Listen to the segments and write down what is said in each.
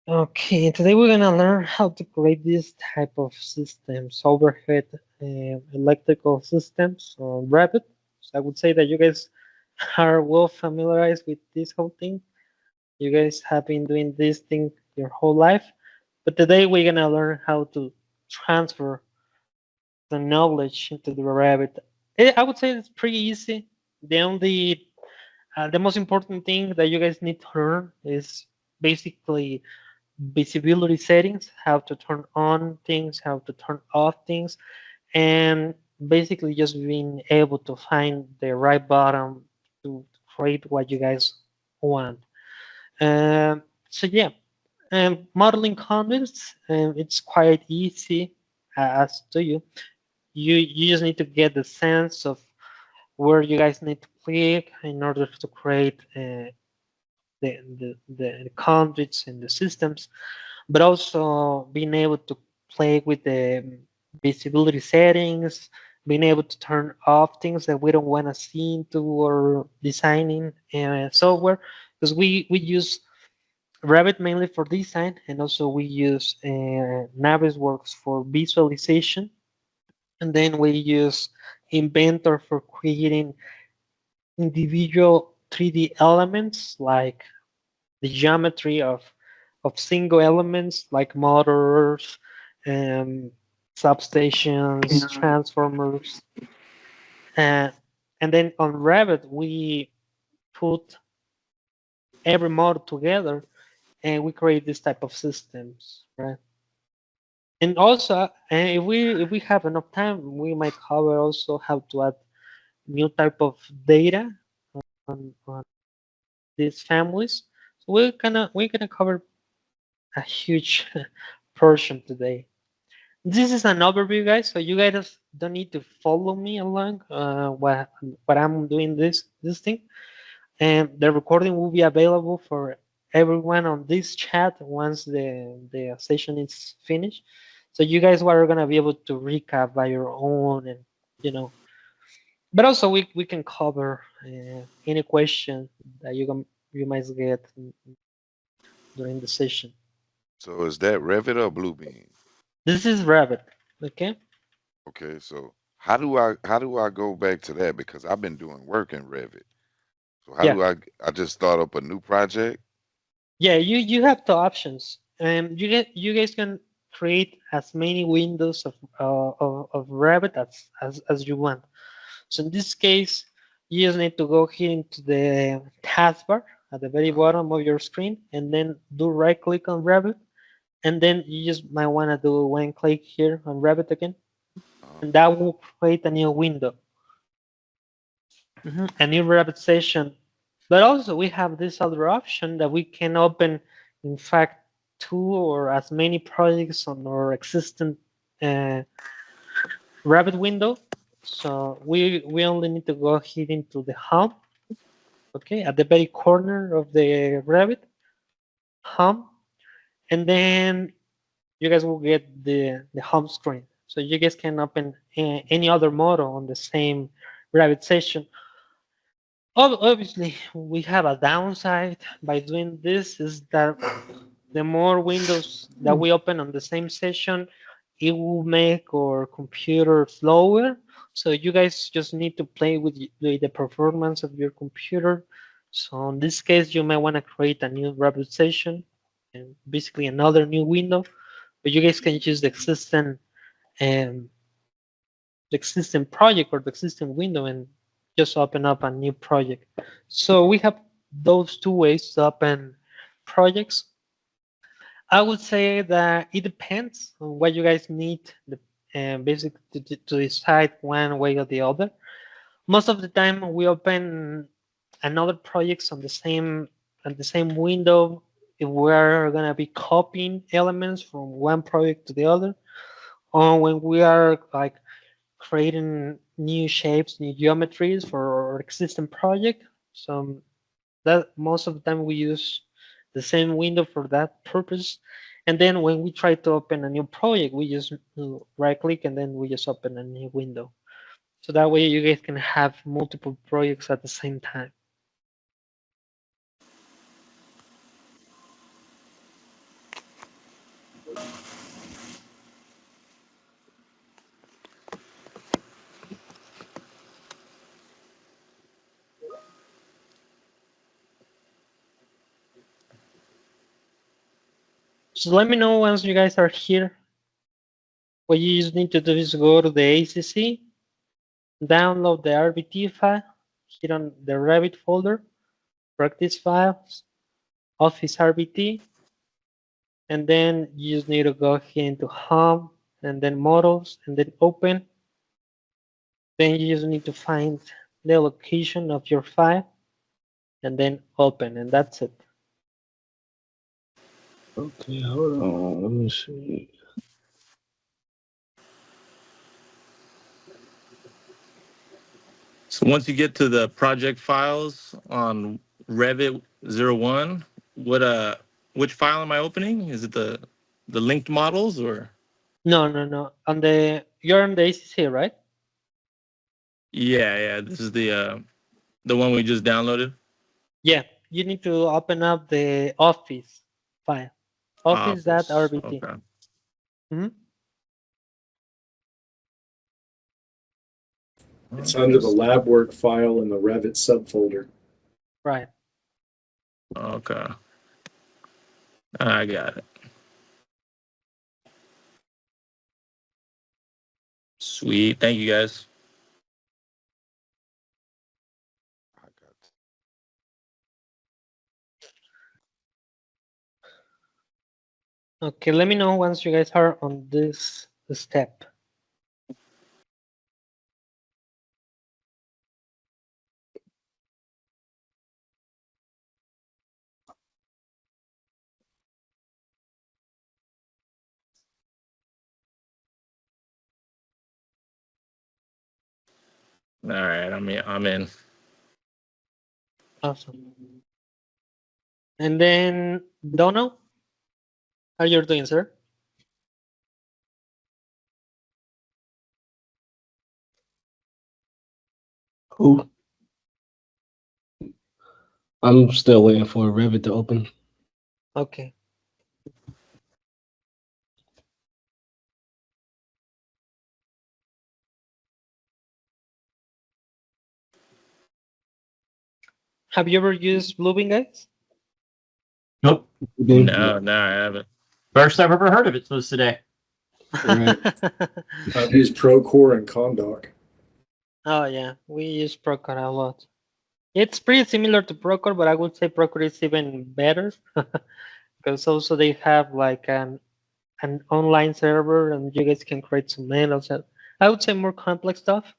Okay, today we're gonna learn how to create this type of systems, overhead electrical systems on Revit. So I would say that you guys are well familiarized with this whole thing. You guys have been doing this thing your whole life, but today we're gonna learn how to transfer the knowledge into the Revit. I would say it's pretty easy. The most important thing that you guys need to learn is basically visibility settings, how to turn on things, how to turn off things, and basically just being able to find the right button to create what you guys want. So yeah, modeling conduits, it's quite easy as to you. You just need to get the sense of where you guys need to click in order to create the conduits and the systems, but also being able to play with the visibility settings, being able to turn off things that we don't want to see into or designing software, because we use Revit mainly for design, and also we use Navisworks for visualization, and then we use Inventor for creating individual 3D elements like the geometry of single elements like motors, um, substations, transformers, uh, and then on Revit we put every model together and we create this type of systems, right? And also, if we have enough time, we might cover also how to add new type of data on these families. So we're gonna cover a huge portion today. This is an overview, guys, so you guys don't need to follow me along what I'm doing this thing. And the recording will be available for everyone on this chat once the session is finished. So you guys are gonna be able to recap by your own, and you know. But also we can cover any question that you might get during the session. So is that Revit or Bluebeam? This is Revit, okay? Okay, so how do I go back to that because I've been doing work in Revit. So how Yeah. do I just start up a new project? Yeah, you have two options. You guys can create as many windows of Revit as you want. So in this case, you just need to go here into the taskbar at the very Uh-huh. bottom of your screen, and then do right click on Revit, and then you just might want to do one click here on Revit again, Uh-huh. and that will create a new window, a new Revit session. But also we have this other option that we can open, in fact, two or as many projects on our existing uh, Revit window. So we only need to go here into the home, okay, at the very corner of the Revit home, and then you guys will get the home screen. So you guys can open any other model on the same Revit session. Obviously, we have a downside by doing this is that the more windows that we open on the same session, it will make our computer slower. So you guys just need to play with the performance of your computer. So in this case, you might want to create a new Revit session and basically another new window, but you guys can use um, the existing project or the existing window and just open up a new project. So we have those two ways to open projects. I would say that it depends on what you guys need, basically to decide one way or the other. Most of the time, we open another projects on the same window if we're gonna be copying elements from one project to the other, or when we are like creating new shapes, new geometries for our existing project. So that most of the time we use the same window for that purpose. And then when we try to open a new project, we just right click and then we just open a new window. So that way you guys can have multiple projects at the same time. So let me know once you guys are here. What you just need to do is go to the ACC, download the RBT file, hit on the Revit folder, practice files, Office RBT, and then you just need to go here into Home, and then Models, and then Open. Then you just need to find the location of your file, and then Open, and that's it. Okay, hold on. Let me see. So once you get to the project files on Revit 01, which file am I opening? Is it the linked models or? No, no, no. You're on the ACC, right? Yeah, this is the one we just downloaded. Yeah. You need to open up the Office file, Office. office.rbt. Okay. Mm-hmm. It's under the lab work file in the Revit subfolder. Right. Okay. I got it. Sweet. Thank you guys. I got Okay, let me know once you guys are on this step. All right, I'm in. Awesome. And then, Dono, how you're doing, sir? Who? I'm still waiting for Revit to open. Okay. Have you ever used Bluebeam, guys? Nope. No, I haven't. First I've ever heard of it was today. Right. I've used Procore and Condoc. Oh yeah, we use Procore a lot. It's pretty similar to Procore, but I would say Procore is even better because also they have like an online server and you guys can create some manuals. I would say more complex stuff.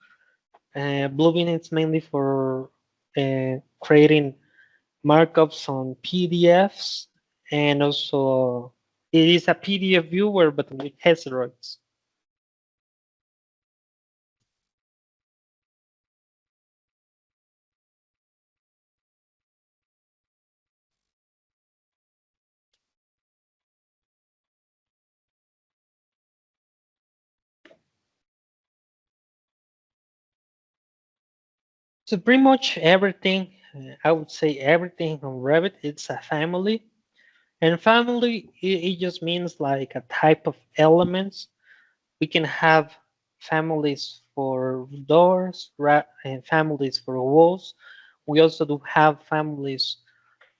Bluebeam is mainly for creating markups on PDFs, and also it is a PDF viewer but with asteroids. So pretty much everything, I would say everything on Revit, it's a family. And family, it just means like a type of elements. We can have families for doors, and families for walls. We also do have families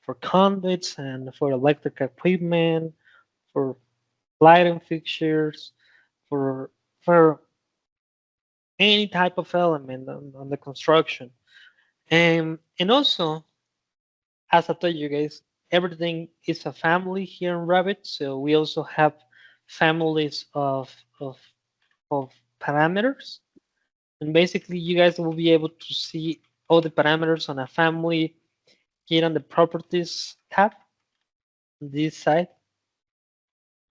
for conduits and for electric equipment, for lighting fixtures, for for any type of element on the construction. And also, as I told you guys, everything is a family here in Revit. So we also have families of parameters. And basically, you guys will be able to see all the parameters on a family here on the properties tab on this side.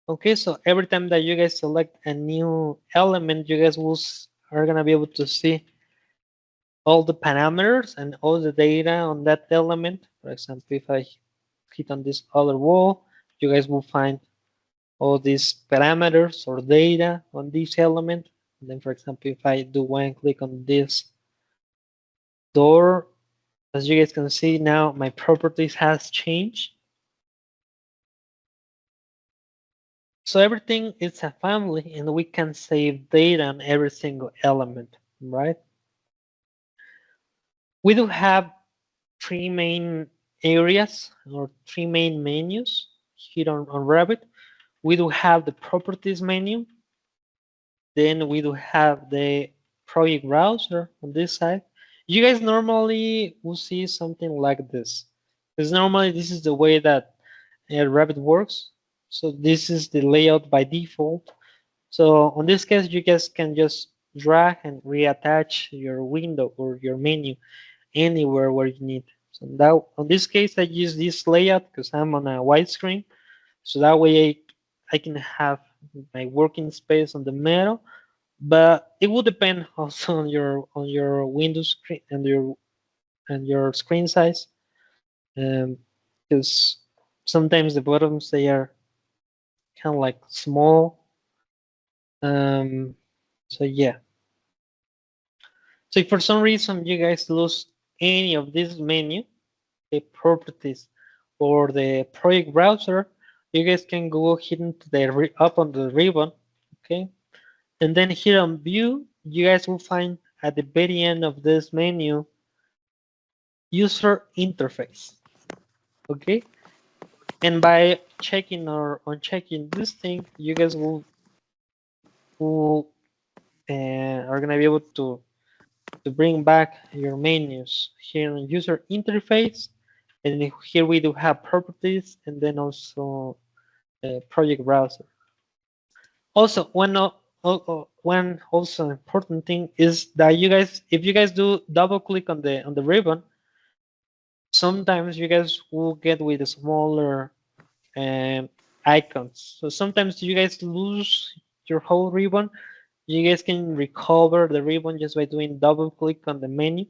Okay, so every time that you guys select a new element, you guys are gonna be able to see all the parameters and all the data on that element. For example, if I hit on this other wall, you guys will find all these parameters or data on this element. And then, for example, if I do one click on this door, as you guys can see now, my properties has changed. So everything is a family and we can save data on every single element, right? We do have three main areas or three main menus here on Revit. we do have the properties menu. Then we do have the project browser on this side. You guys normally will see something like this. Because normally this is the way that Revit works. So this is the layout by default. So on this case, you guys can just drag and reattach your window or your menu anywhere where you need. So that on this case, I use this layout because I'm on a widescreen. So that way I can have my working space on the middle, but it will depend also on your window screen and your screen size, because sometimes the bottoms they are kind of like small. So yeah. So if for some reason you guys lose any of this menu, the properties or the project browser, you guys can go hidden to the up on the ribbon, okay? And then here on view, you guys will find at the very end of this menu, user interface, okay? And by checking or unchecking this thing, you guys will are gonna be able to bring back your menus here on user interface. And here we do have properties and then also project browser. Also, one also important thing is that you guys, if you guys do double click on the ribbon, sometimes you guys will get with the smaller icons. So sometimes you guys lose your whole ribbon. You guys can recover the ribbon just by doing double click on the menu.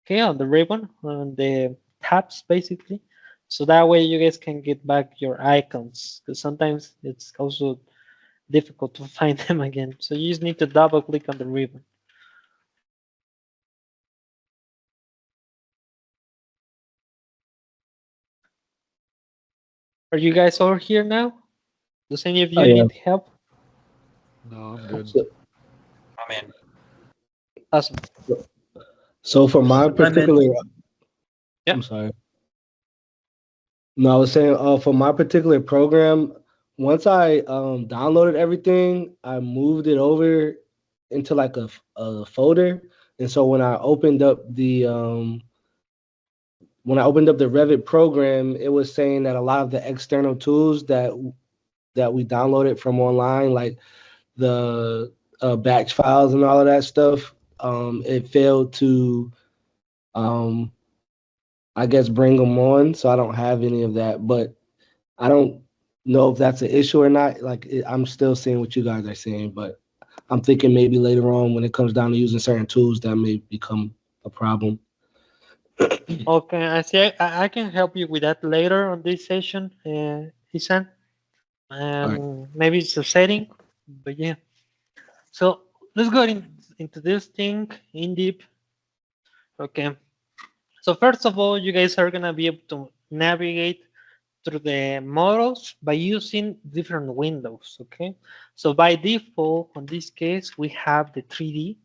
Okay, on the ribbon, on the tabs basically. So that way you guys can get back your icons because sometimes it's also difficult to find them again. So you just need to double click on the ribbon. Are you guys all here now? Does any of you yeah. need help? No, I'm good. I'm in. Awesome. So for my particular, Yeah. I'm sorry. No, I was saying, for my particular program, once I downloaded everything, I moved it over into like a folder, and so when I opened up the Revit program, it was saying that a lot of the external tools that we downloaded from online, like the batch files and all of that stuff, it failed to, I guess, bring them on. So I don't have any of that, but I don't know if that's an issue or not. Like, I'm still seeing what you guys are saying, but I'm thinking maybe later on when it comes down to using certain tools, that may become a problem. Okay, I see. I can help you with that later on this session, Isan. All right. Maybe it's a setting, but yeah. So let's go into this thing in deep. Okay. So first of all, you guys are gonna be able to navigate through the models by using different windows. Okay. So by default, on this case, we have the 3D.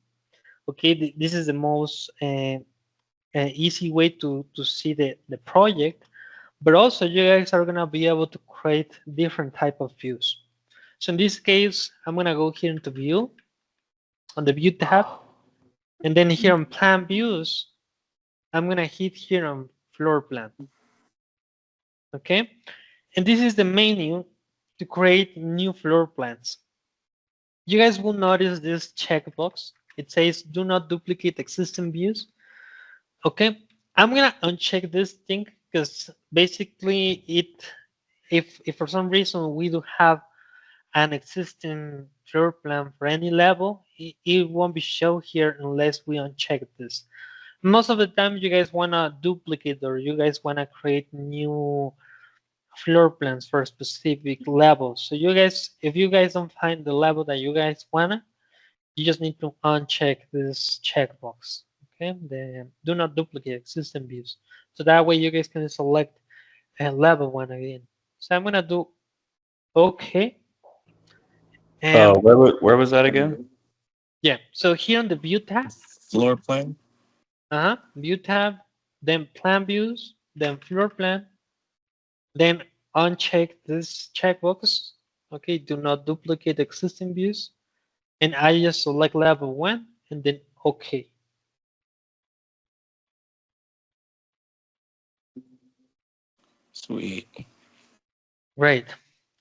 Okay, this is the most easy way to see the project, but also you guys are gonna be able to create different type of views. So in this case, I'm gonna go here into view on the view tab, and then here on plan views, I'm gonna hit here on floor plan. Okay, and this is the menu to create new floor plans. You guys will notice this checkbox. It says do not duplicate existing views. Okay, I'm gonna uncheck this thing because basically if for some reason we do have an existing floor plan for any level, it won't be shown here unless we uncheck this. Most of the time you guys wanna duplicate or you guys wanna create new floor plans for specific levels. So you guys, if you guys don't find the level that you guys wanna, you just need to uncheck this checkbox. Okay, the do not duplicate existing views. So that way you guys can select a level one again. So I'm gonna do okay. And Where was that again? yeah, so here on the view tab, Floor plan. view tab, then plan views, then floor plan, then uncheck this checkbox. Okay, do not duplicate existing views. And I just select level 1 and then OK. Sweet. Right.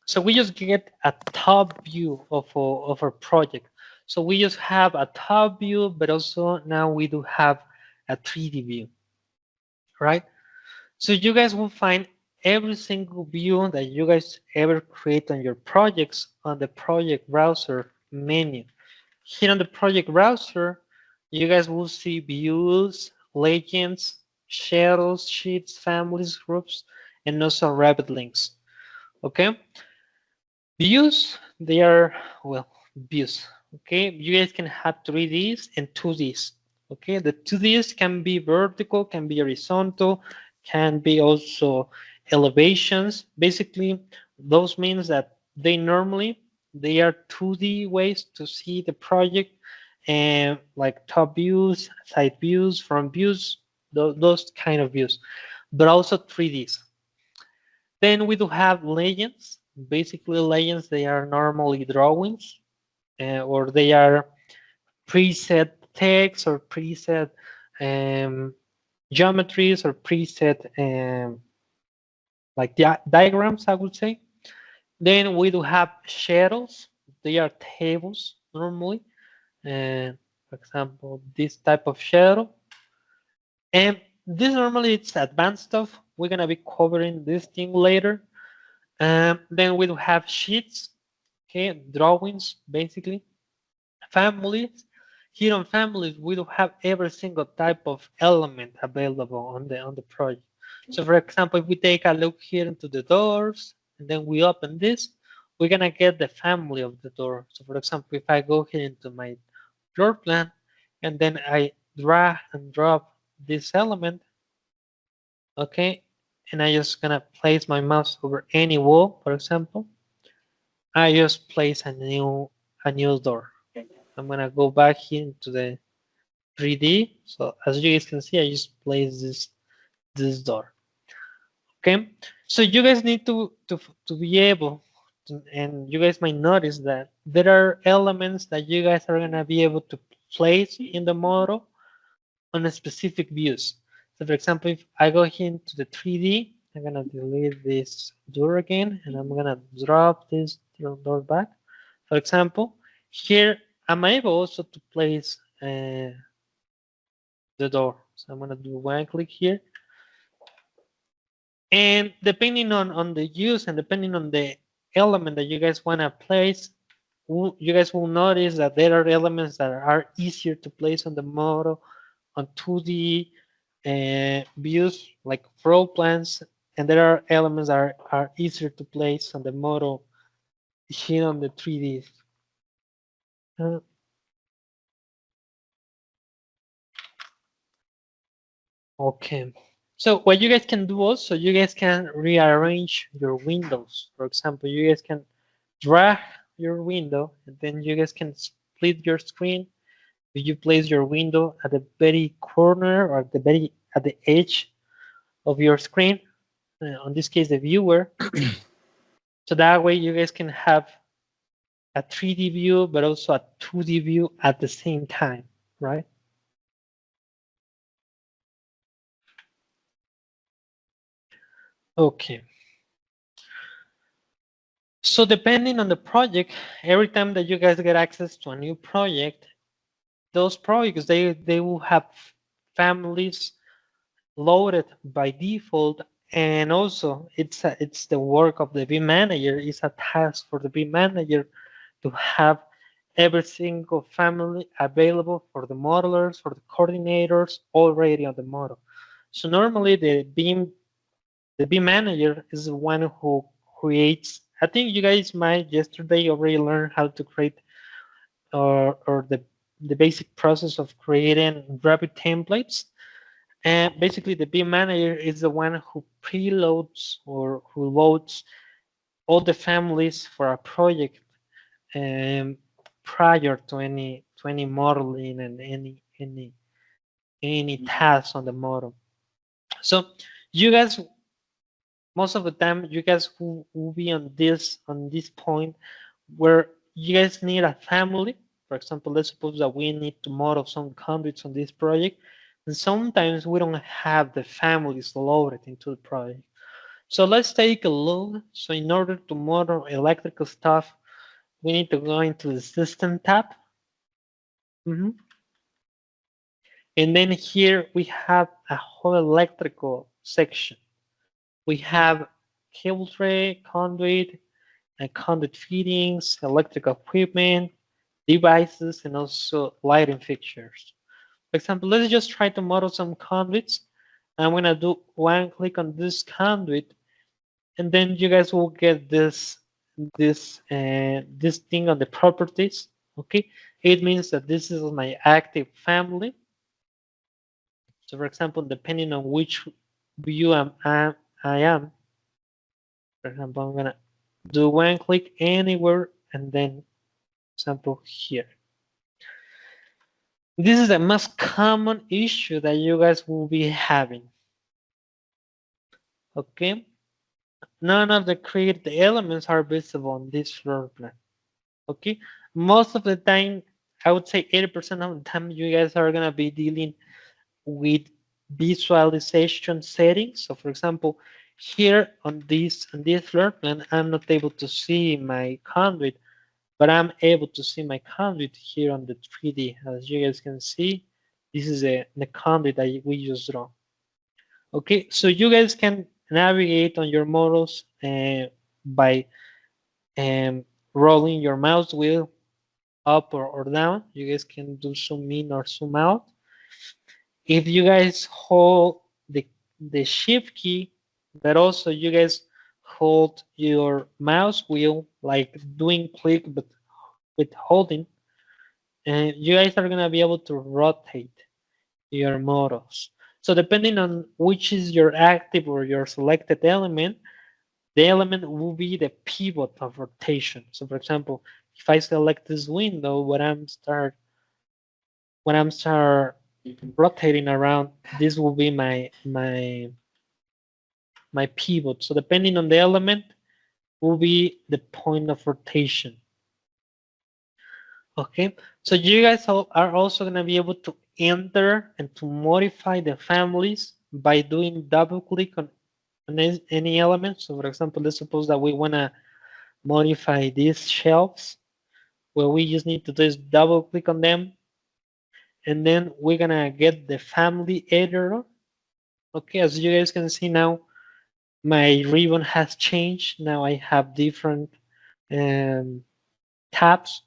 So we just get a top view of our project. So we just have a top view, but also now we do have a 3D view, right? So you guys will find every single view that you guys ever create on your projects on the project browser menu. Here on the project browser, you guys will see views, legends, shadows, sheets, families, groups, and also Rabbit links. Okay? Views, they are, well, views. Okay? You guys can have 3Ds and 2Ds. Okay? The 2Ds can be vertical, can be horizontal, can be also elevations. Basically, those means that they are 2D ways to see the project, and like top views, side views, front views, those kind of views, but also 3Ds. Then we do have legends. Basically, legends, they are normally drawings, or they are preset text or preset um, geometries or preset like diagrams, I would say. Then we do have shadows. They are tables normally. And for example, this type of shadow. And this normally it's advanced stuff. We're gonna be covering this thing later. Then we do have sheets, okay, drawings basically. Families. Here on families, we do have every single type of element available on the project. So for example, if we take a look here into the doors and then we open this, we're gonna get the family of the door. So for example, if I go here into my floor plan and then I drag and drop this element, okay, and I just gonna place my mouse over any wall, for example, I just place a new door. I'm gonna go back here into the 3D. So as you guys can see, I just place this door. Okay, so you guys need to be able to, and you guys might notice that there are elements that you guys are gonna be able to place in the model on a specific views. So for example, if I go here into the 3D, I'm gonna delete this door again, and I'm gonna drop this door back. For example, here I'm able also to place the door. So I'm gonna do one click here. And depending on the use and depending on the element that you guys wanna place, you guys will notice that there are elements that are easier to place on the model on 2D views like floor plans, and there are elements that are easier to place on the model here on the 3D. Okay. So what you guys can do also, you guys can rearrange your windows. For example, you guys can drag your window and then you guys can split your screen. If you place your window at the very corner or at the edge of your screen, on this case the viewer, so that way you guys can have a 3D view but also a 2D view at the same time, right? Okay. So depending on the project, every time that you guys get access to a new project, those projects they will have families loaded by default, and also it's the work of the BIM manager. It's a task for the BIM manager to have every single family available for the modelers, for the coordinators already on the model. So normally the BIM manager is the one who creates. I think you guys might yesterday already learn how to create or the basic process of creating Revit templates. And basically, the BIM manager is the one who preloads or who loads all the families for a project prior to any modeling and any task on the model. So you guys most of the time you guys will be on this point where you guys need a family. For example, let's suppose that we need to model some conduits on this project, and sometimes we don't have the families loaded into the project. So let's take a look. So in order to model electrical stuff, we need to go into the system tab. Mhm. And then here we have a whole electrical section. We have cable tray, conduit, and conduit fittings, electrical equipment, devices, and also lighting fixtures. For example, let's just try to model some conduits. I'm gonna do one click on this conduit, and then you guys will get this thing on the properties. Okay, it means that this is my active family. So, for example, depending on which view I am, for example, I'm gonna do one click anywhere, and then example here. This is the most common issue that you guys will be having. Okay, none of the created elements are visible on this floor plan. Okay, most of the time, I would say 80% of the time, you guys are gonna be dealing with visualization settings. So, for example, here on this floor plan, I'm not able to see my conduit, but I'm able to see my conduit here on the 3D. As you guys can see, this is the conduit that we just draw. Okay, so you guys can navigate on your models by um, rolling your mouse wheel up or down. You guys can do zoom in or zoom out. If you guys hold the shift key, but also you guys hold your mouse wheel like doing click but with holding, and you guys are gonna be able to rotate your models. So depending on which is your active or your selected element, the element will be the pivot of rotation. So for example, if I select this window, when I'm start rotating around, this will be my pivot. So depending on the element, will be the point of rotation. Okay, so you guys are also going to be able to enter and to modify the families by doing double click on any element. So for example, let's suppose that we want to modify these shelves, where we just need to just double click on them, and then we're going to get the family editor. Okay, as you guys can see now, my ribbon has changed. Now I have different um, tabs.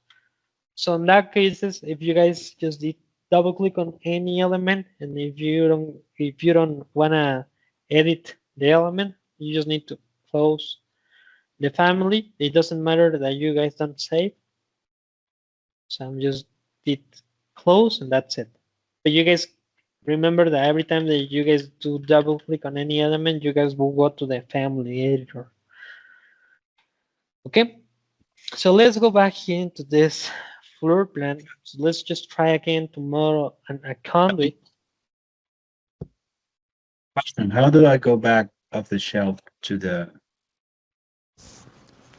So in that cases, if you guys just did double click on any element, and if you don't wanna edit the element, you just need to close the family. It doesn't matter that you guys don't save. So I'm just did close, and that's it. But you guys remember that every time that you guys do double click on any element, you guys will go to the family editor. Okay, so let's go back here into this floor plan. So let's just try again tomorrow a conduit. Question: how do I go back up the shelf to the?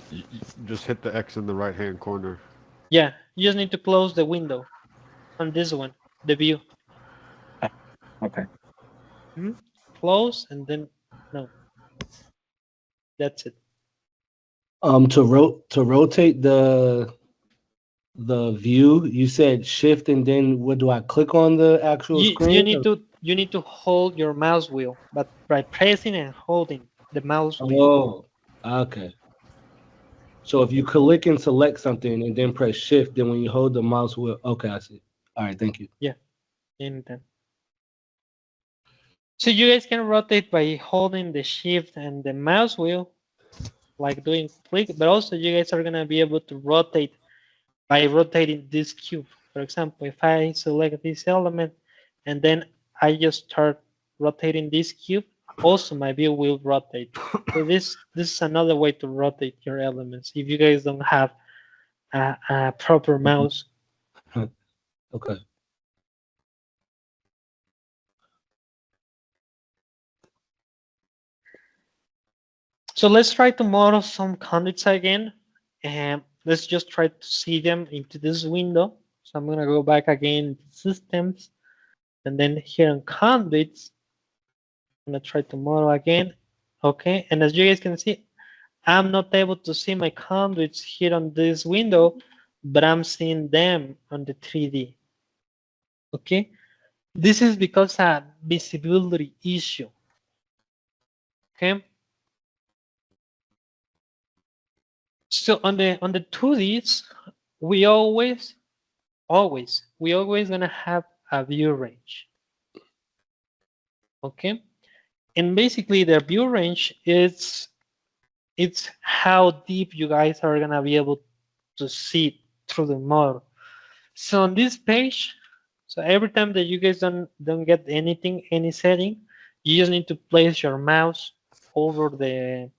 You just hit the X in the right hand corner. Yeah, you just need to close the window on this one, the view. Okay. Close and then no. That's it. To rotate the view, you said shift and then what do I click on the actual You you screen? need to you need to hold your mouse wheel, but by pressing and holding the mouse wheel. Oh, okay. So if you click and select something and then press shift, then when you hold the mouse wheel, okay, I see. All right, thank you. Yeah, anytime. So you guys can rotate by holding the shift and the mouse wheel, like doing click, but also you guys are gonna be able to rotate by rotating this cube. For example, if I select this element and then I just start rotating this cube, also my view will rotate. So this is another way to rotate your elements if you guys don't have a proper mouse. Okay. So let's try to model some conduits again, and let's just try to see them into this window. So I'm gonna go back again to systems, and then here on conduits, I'm gonna try to model again. Okay, and as you guys can see, I'm not able to see my conduits here on this window, but I'm seeing them on the 3D. Okay, this is because a visibility issue. Okay, so on the 2Ds, we always gonna have a view range. Okay, and basically the view range is it's how deep you guys are gonna be able to see through the model. So on this page, so every time that you guys don't get anything, any setting, you just need to place your mouse over the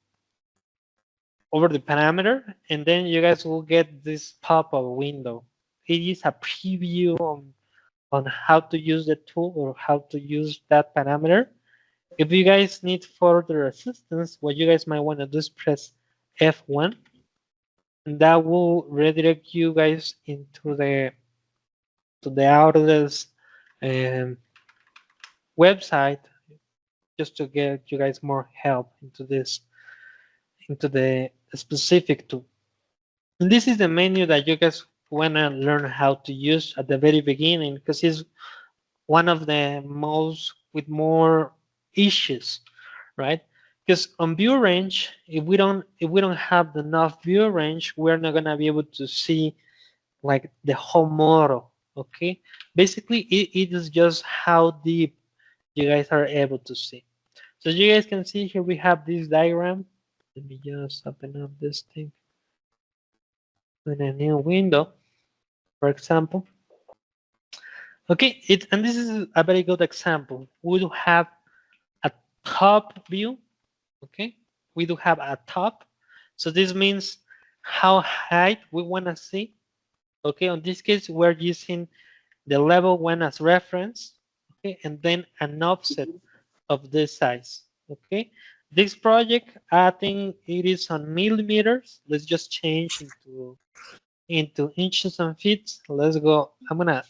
parameter, and then you guys will get this pop-up window. It is a preview on how to use the tool or how to use that parameter. If you guys need further assistance, what you guys might want to do is press F1, and that will redirect you guys into the Autodesk website, just to get you guys more help into the specific tool. And this is the menu that you guys want to learn how to use at the very beginning, because it's one of the most with more issues, right? Because on view range, if we don't have enough view range, we're not gonna be able to see like the whole model. Okay, basically it is just how deep you guys are able to see. So you guys can see here we have this diagram. Let me just open up this thing in a new window, for example. Okay, and this is a very good example. We do have a top view. Okay, we do have a top. So this means how high we want to see. Okay, in this case, we're using the level 1 as reference. Okay, and then an offset of this size. Okay, this project, I think it is on millimeters. Let's just change into inches and feet. Let's go. I'm gonna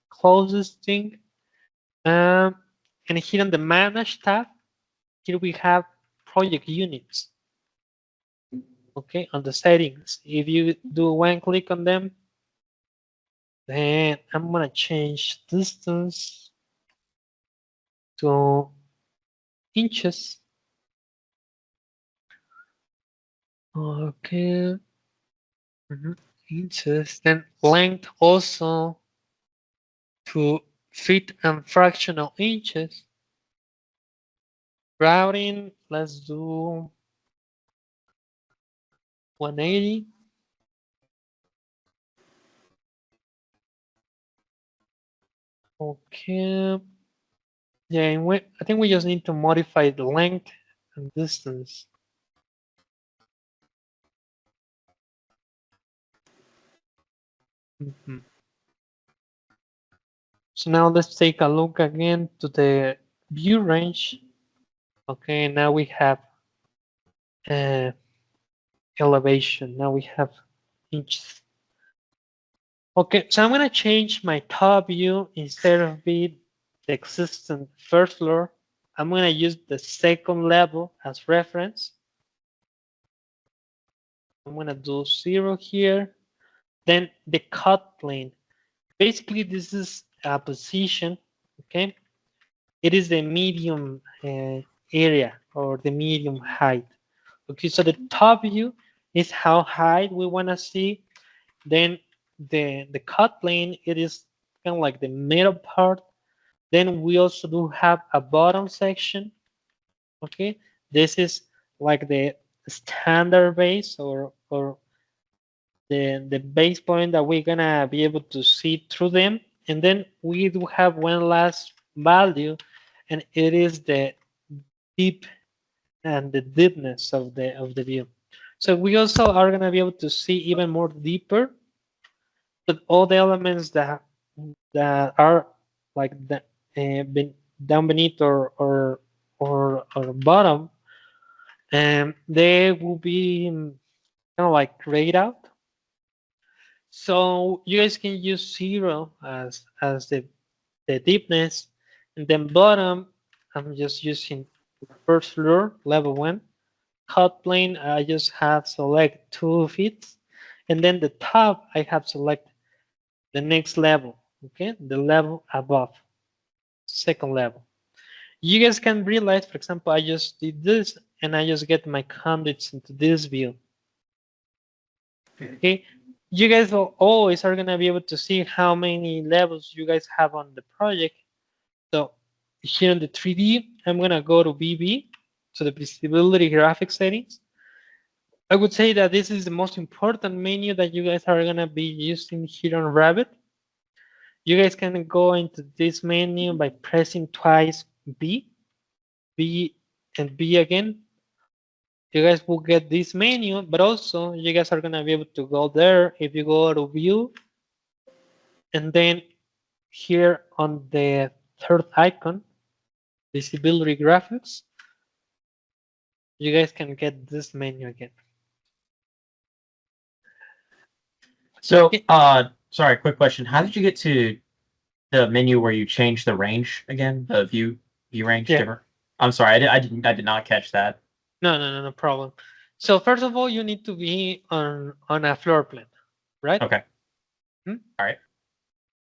close this thing. And here on the Manage tab, here we have project units. Okay, on the settings. If you do one click on them, then I'm gonna change distance to inches. Okay. Inches. Then length also to feet and fractional inches. Routing, let's do 180. Okay. Yeah, and I think we just need to modify the length and distance. So now let's take a look again to the view range. Okay, now we have elevation. Now we have inches. Okay, so I'm gonna change my top view. Instead of being the existing first floor, I'm gonna use the second level as reference. I'm gonna do 0 here. Then the cut plane. Basically, this is a position. Okay, it is the medium area or the medium height. Okay, so the top view is how high we want to see. Then the cut plane, it is kind of like the middle part. Then we also do have a bottom section. Okay, this is like the standard base or the base point that we're gonna be able to see through them. And then we do have one last value, and it is the deep and the deepness of the view. So we also are gonna be able to see even more deeper, but all the elements that are like down beneath or bottom, and they will be kind of like grayed out. So you guys can use 0 as the deepness, and then bottom I'm just using first floor level 1. Cut plane I just have select 2 feet, and then the top I have select the next level, okay, the level above, second level. You guys can realize, for example, I just did this and I just get my conduits into this view. Okay, you guys will always are gonna be able to see how many levels you guys have on the project. So here in the 3D, I'm gonna go to VB, to the visibility graphic settings. I would say that this is the most important menu that you guys are gonna be using here on Revit. You guys can go into this menu by pressing twice B, B, and B again. You guys will get this menu, but also you guys are gonna be able to go there if you go to View, and then here on the third icon, Visibility Graphics, you guys can get this menu again. So, Okay. sorry, quick question. How did you get to the menu where you change the range again? The view range Yeah. different. I'm sorry, I did not catch that. No problem. So first of all, you need to be on a floor plan, right? Okay. Hmm? All right.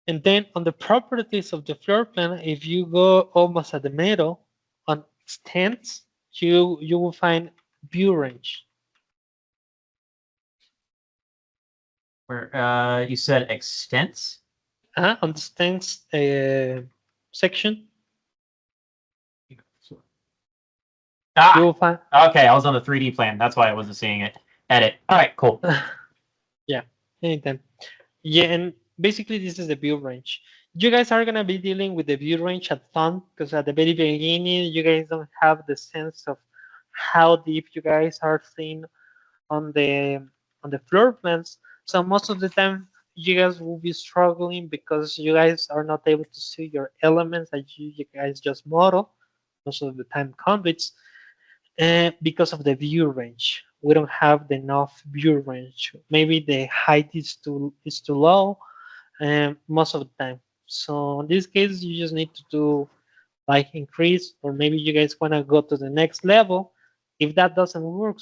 And then on the properties of the floor plan, if you go almost at the middle on extents, you will find view range. Where you said extents? On the extents section, you Ah, will find okay. I was on the 3D plan. That's why I wasn't seeing it. Edit. All right, cool. yeah, anytime. Yeah, and basically this is the view range. You guys are gonna be dealing with the view range at fun because at the very beginning you guys don't have the sense of how deep you guys are seeing on the floor plans. So most of the time you guys will be struggling because you guys are not able to see your elements that you guys just model most of the time conduits, because of the view range. We don't have enough view range. Maybe the height is too low, most of the time. So in this case, you just need to do like increase, or maybe you guys want to go to the next level. If that doesn't work,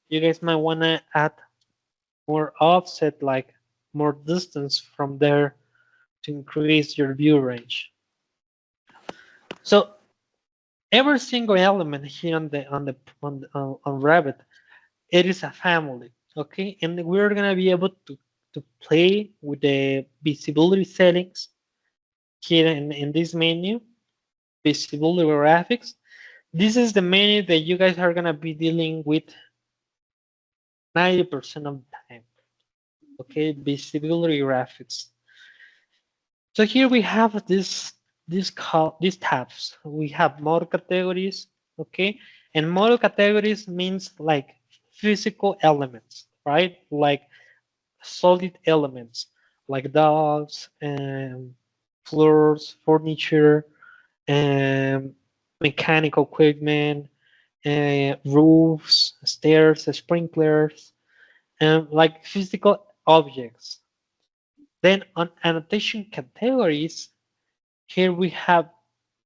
you guys might want to add more offset, like more distance from there to increase your view range. So every single element here on Revit, it is a family, okay, and we're gonna be able to play with the visibility settings here in this menu, visibility graphics. This is the menu that you guys are gonna be dealing with 90% of the time, okay, visibility graphics. So here we have these tabs. We have model categories, okay, and model categories means like physical elements, right? Like solid elements, like dogs and floors, furniture, and mechanical equipment, roofs, stairs, sprinklers, and like physical objects. Then on annotation categories, here we have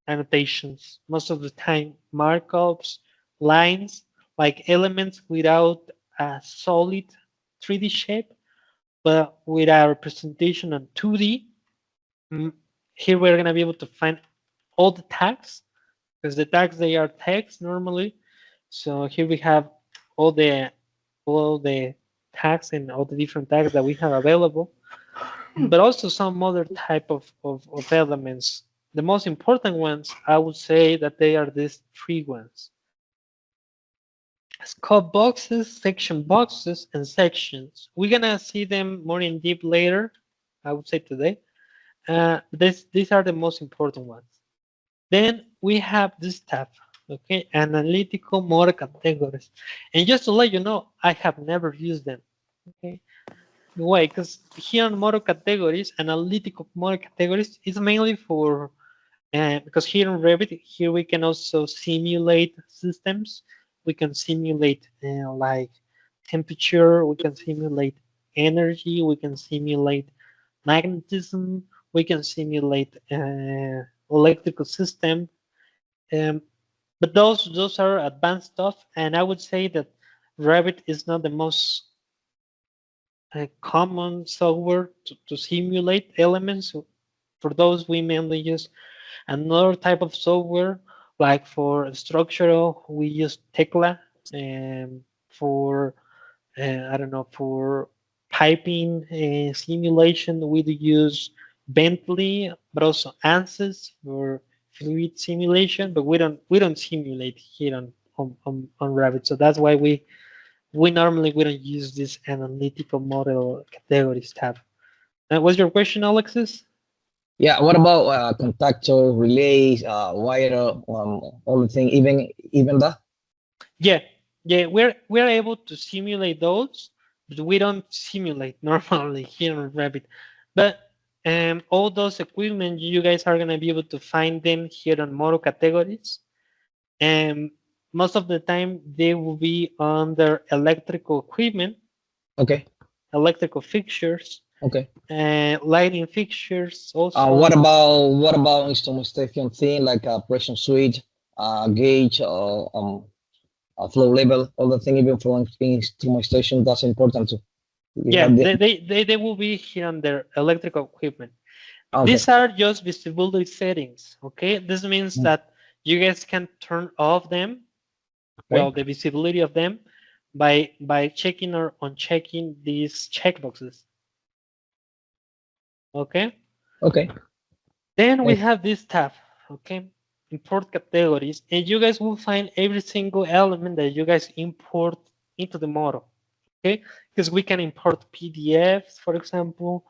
annotations, most of the time markups, lines, like elements without a solid 3D shape, but with a representation on 2D. Here we're going to be able to find all the tags, because the tags, they are text normally. So here we have all the tags and all the different tags that we have available, but also some other type of elements. The most important ones, I would say that they are these three ones: scope boxes, section boxes, and sections. We're gonna see them more in deep later, I would say today. These are the most important ones. Then we have this tab, okay, analytical model categories. And just to let you know, I have never used them, okay? Why? Because here on model categories, analytical model categories is mainly because here in Revit, here we can also simulate systems we can simulate like temperature, we can simulate energy, we can simulate magnetism, we can simulate electrical system. Um, but those are advanced stuff, and I would say that Revit is not the most common software to simulate elements. For those, we mainly use another type of software, like for structural, we use Tekla, and for I don't know, for piping simulation, we do use Bentley, but also ANSYS for fluid simulation. But we don't simulate here on Revit, so that's why we normally we don't use this analytical model categories tab. What's your question, Alexis? Yeah, what about contactor, relays, wire, all the thing, even that? Yeah, yeah, we're able to simulate those, but we don't simulate normally here on Revit. But all those equipment, you guys are gonna be able to find them here on model categories, and most of the time they will be under electrical equipment, Okay, electrical fixtures, okay. and lighting fixtures What also. about instrumentation thing like pressure switch, gauge, flow level, all the thing even for instrumentation, that's important too. You Yeah, have the they will be here under electrical equipment. okay, These are just visibility settings, okay? This means mm, that you guys can turn off them, okay, well, the visibility of them, by checking or unchecking these checkboxes, okay? okay, Then we thank have this tab, okay? Import categories, and you guys will find every single element that you guys import into the model, okay? Because we can import PDFs, for example.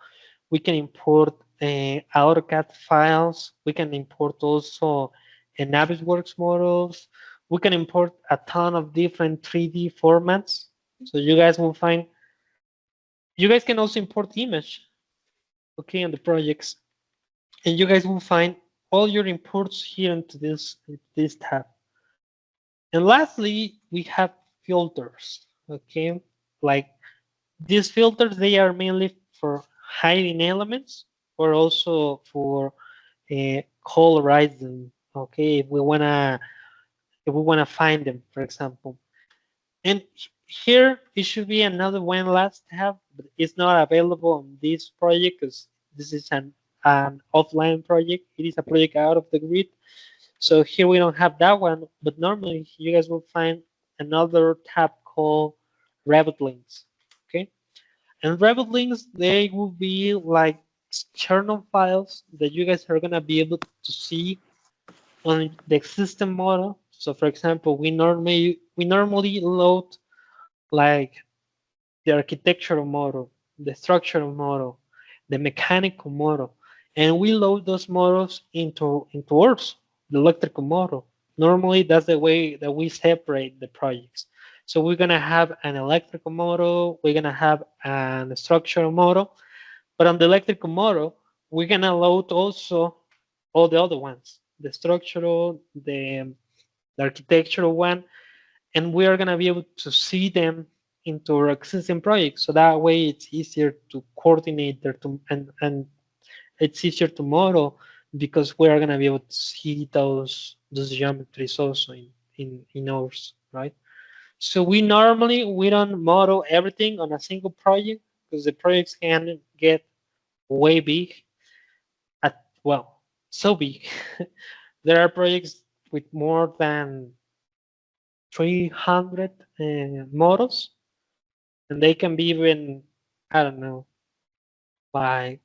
We can import AutoCAD files. We can import also Navisworks models. We can import a ton of different 3D formats. So you guys will find, you guys can also import image, okay, on the projects. And you guys will find all your imports here into this tab. And lastly, we have filters, okay? Like these filters, they are mainly for hiding elements or also for colorize them. Okay, if we wanna find them, for example. And here it should be another one last tab, but it's not available on this project because this is an offline project. It is a project out of the grid. So here we don't have that one, but normally you guys will find another tab called Revit links. Okay, and Revit links, they will be like external files that you guys are gonna be able to see on the existing model. So for example, we normally load like the architectural model, the structural model, the mechanical model, and we load those models into ORS, the electrical model. Normally, that's the way that we separate the projects. So we're gonna have an electrical model, we're gonna have an structural model, but on the electrical model, we're gonna load also all the other ones, the structural, the architectural one, and we are going to be able to see them into our existing projects. So that way it's easier to coordinate there and it's easier to model because we are going to be able to see those geometries also in ours, right? So we don't model everything on a single project because the projects can get way big at, well, so big. There are projects with more than 300 models, and they can be even, I don't know, like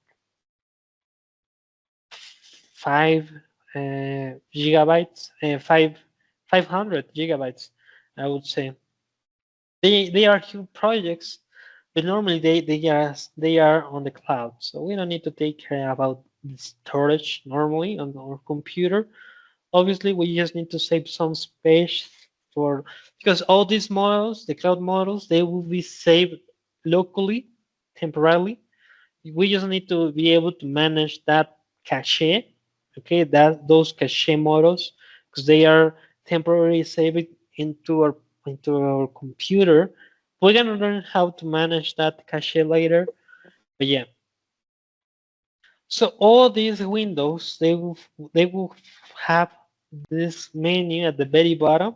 5 gigabytes, 500 gigabytes, I would say. They are huge projects, but normally they are on the cloud, so we don't need to take care about the storage normally on our computer. Obviously, we just need to save some space for, because all these models, the cloud models, they will be saved locally, temporarily. We just need to be able to manage that cache, okay, that those cache models, because they are temporarily saved into our into our computer. We're gonna learn how to manage that cache later. But yeah. So all these windows, they will have this menu at the very bottom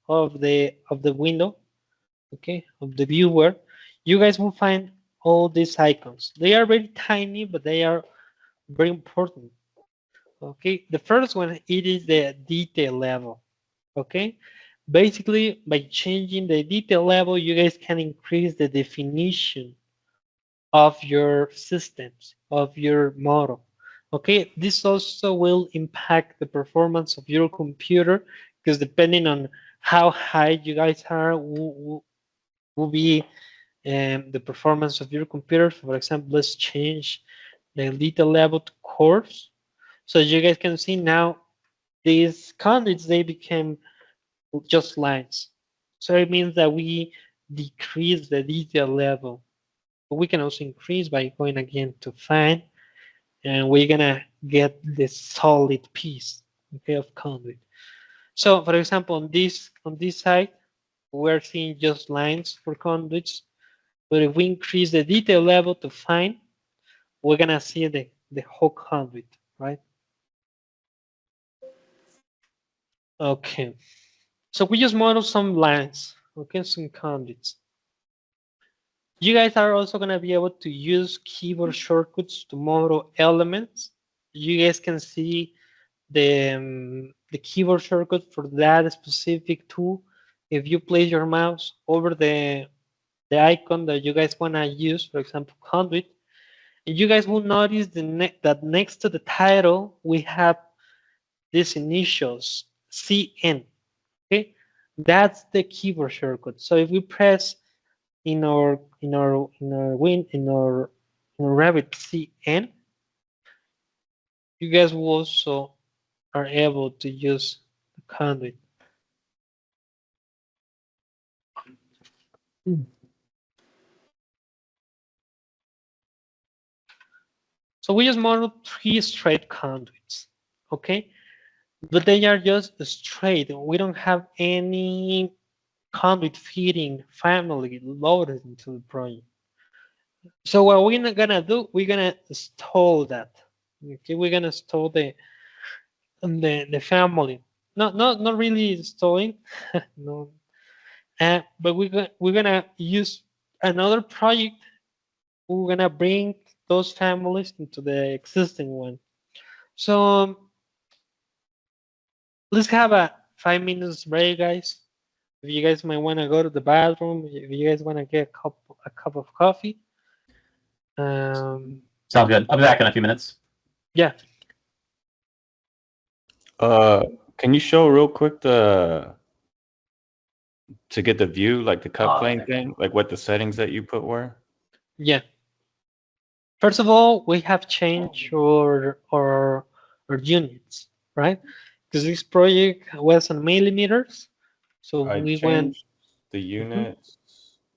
of the window, okay, of the viewer. You guys will find all these icons. They are very tiny, but they are very important. Okay, the first one, it is the detail level. Okay, basically by changing the detail level, you guys can increase the definition of your systems, of your model. Okay, this also will impact the performance of your computer, because depending on how high you guys are will be the performance of your computer. For example, let's change the detail level to coarse. So you guys can see now these conduits, they became just lines. So it means that we decrease the detail level. But we can also increase by going again to find, and we're gonna get the solid piece, okay, of conduit. So for example, on this side, we're seeing just lines for conduits. But if we increase the detail level to fine, we're gonna see the whole conduit, right? Okay. So we just model some lines, okay, some conduits. You guys are also gonna be able to use keyboard shortcuts to model elements. You guys can see the keyboard shortcut for that specific tool. If you place your mouse over the icon that you guys wanna use, for example, conduit, and you guys will notice that next to the title we have these initials CN. Okay, that's the keyboard shortcut. So if we press in our Revit CN, you guys will also are able to use the conduit. So we just model 3 straight conduits, okay? But they are just straight. We don't have any conduit feeding family loaded into the project. So what we're gonna do, we're gonna install that. Okay, we're gonna install the family. Not really installing, no. But we're gonna use another project. We're gonna bring those families into the existing one. So let's have a 5 minutes break, guys. If you guys might want to go to the bathroom, if you guys want to get a cup of coffee. Sounds good. I'll be back in a few minutes. Yeah. Can you show real quick to get the view, like the cut plane thing, like what the settings that you put were? Yeah. First of all, we have changed our units, right? Because this project was on millimeters, so I we went. changed the units.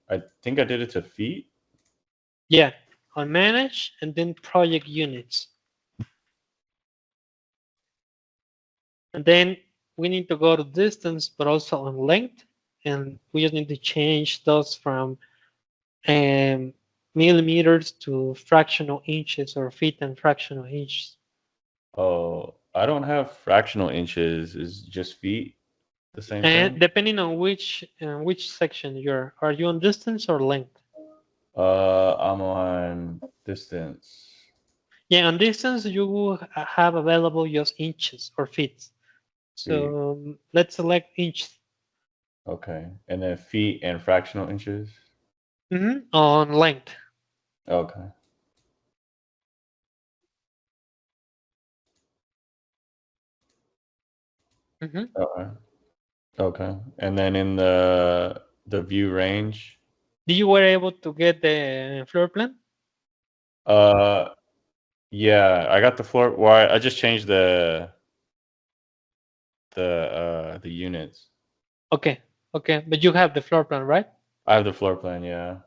I think I did it to feet. Yeah, on manage and then project units. And then we need to go to distance, but also on length. And we just need to change those from millimeters to fractional inches, or feet and fractional inches. Oh, I don't have fractional inches. Is just feet the same And thing? depending on which section are you on distance or length? I'm on distance. Yeah, on distance you will have available just inches or feet. Feet. So let's select inches. Okay, and then feet and fractional inches. On length. Okay. Okay. Okay. And then in the view range. Did you were able to get the floor plan? Yeah, I got the floor. Well, I just changed the units. Okay, but you have the floor plan, right? I have the floor plan, yeah.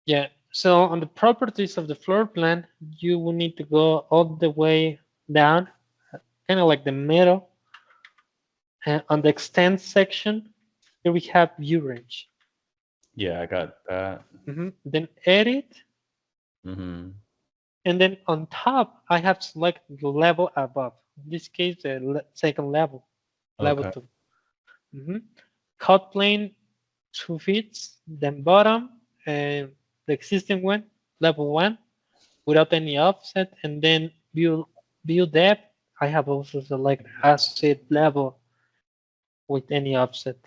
Yeah. So on the properties of the floor plan, you will need to go all the way down, kind of like the middle, and on the extend section, Here we have view range. Yeah, I got that. Then edit, Mm-hmm. and then on top I have selected the level above. In this case, the second level, level Okay. 2. Cut plane 2 feet, then bottom, and the existing one, level 1, without any offset, and then view depth. I have also selected asset level with any offset.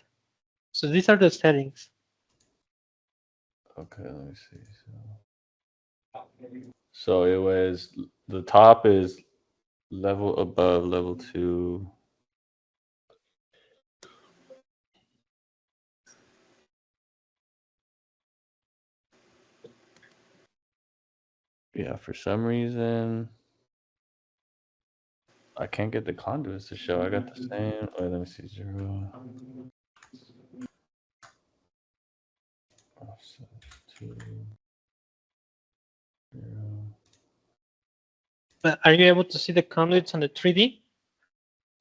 So these are the settings. Okay, let me see. So it was the top is level above level 2. Yeah, for some reason I can't get the conduits to show. I got the same. Wait, let me see. 0. Offset 2. 0. But are you able to see the conduits on the 3D?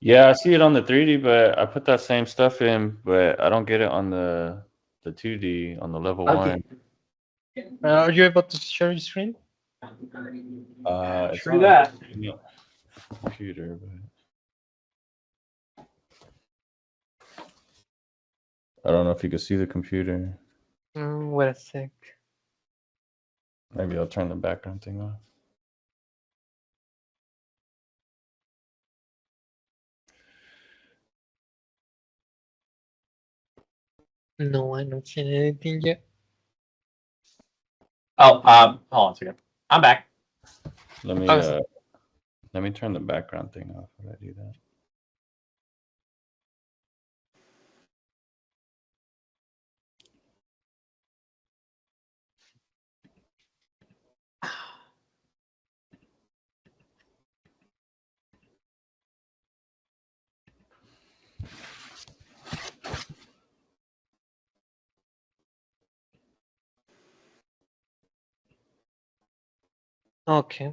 Yeah, I see it on the 3D, but I put that same stuff in, but I don't get it on the 2D on the level Okay. 1. Are you able to share your screen? It's True on that. the computer, but I don't know if you can see the computer. Wait a sec. Maybe I'll turn the background thing off. No, I'm not seeing anything yet. Oh, hold on a second. I'm back. Let Okay. me turn the background thing off when I do that. Okay.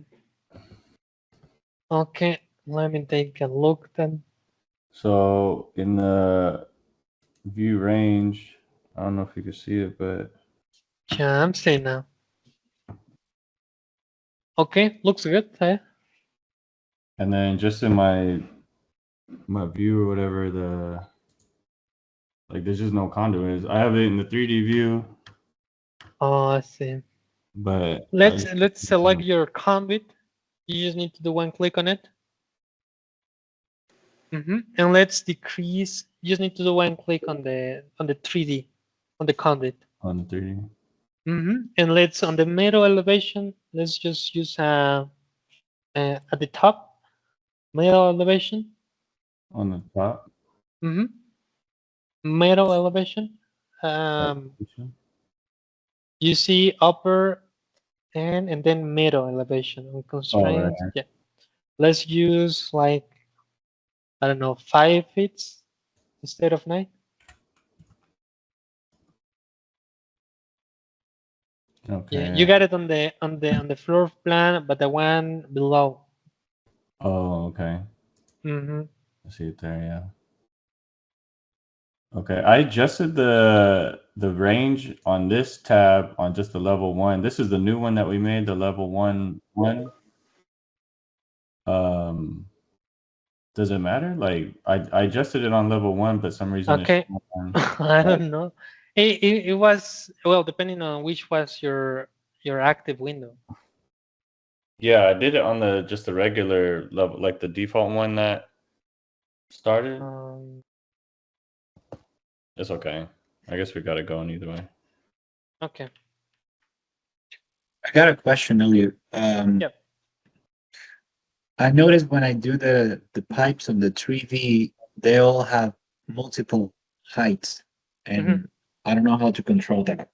Okay. Let me take a look then. So in the view range, I don't know if you can see it, but Yeah, I'm seeing now. Okay, looks good. and then just in my view or whatever, there's just no conduits. I have it in the 3D view, Oh, I see. but Let's select your conduit. You just need to do one click on it. And let's decrease. You just need to do one click on the 3D, on the conduit. on the 3D. And let's on the middle elevation. Let's just use at the top middle elevation. On the top. Middle elevation. You see upper and then middle elevation on constraints. right. Yeah. Let's use like I don't know 5 feet instead of 9. Okay. Yeah, you got it on the floor plan, but the one below. Oh, okay. Mm-hmm. I see it there, yeah. Okay, I adjusted the range on this tab on just the level 1. This is the new one that we made, the level 1. Does it matter? Like I adjusted it on level 1, but some reason it's Okay. I don't know. It was well depending on which was your active window. Yeah, I did it on just the regular level, like the default one that started. It's okay. I guess we got it going either way. Okay. I got a question, Elliot. Yep. I noticed when I do the pipes on the 3D, they all have multiple heights, and I don't know how to control that.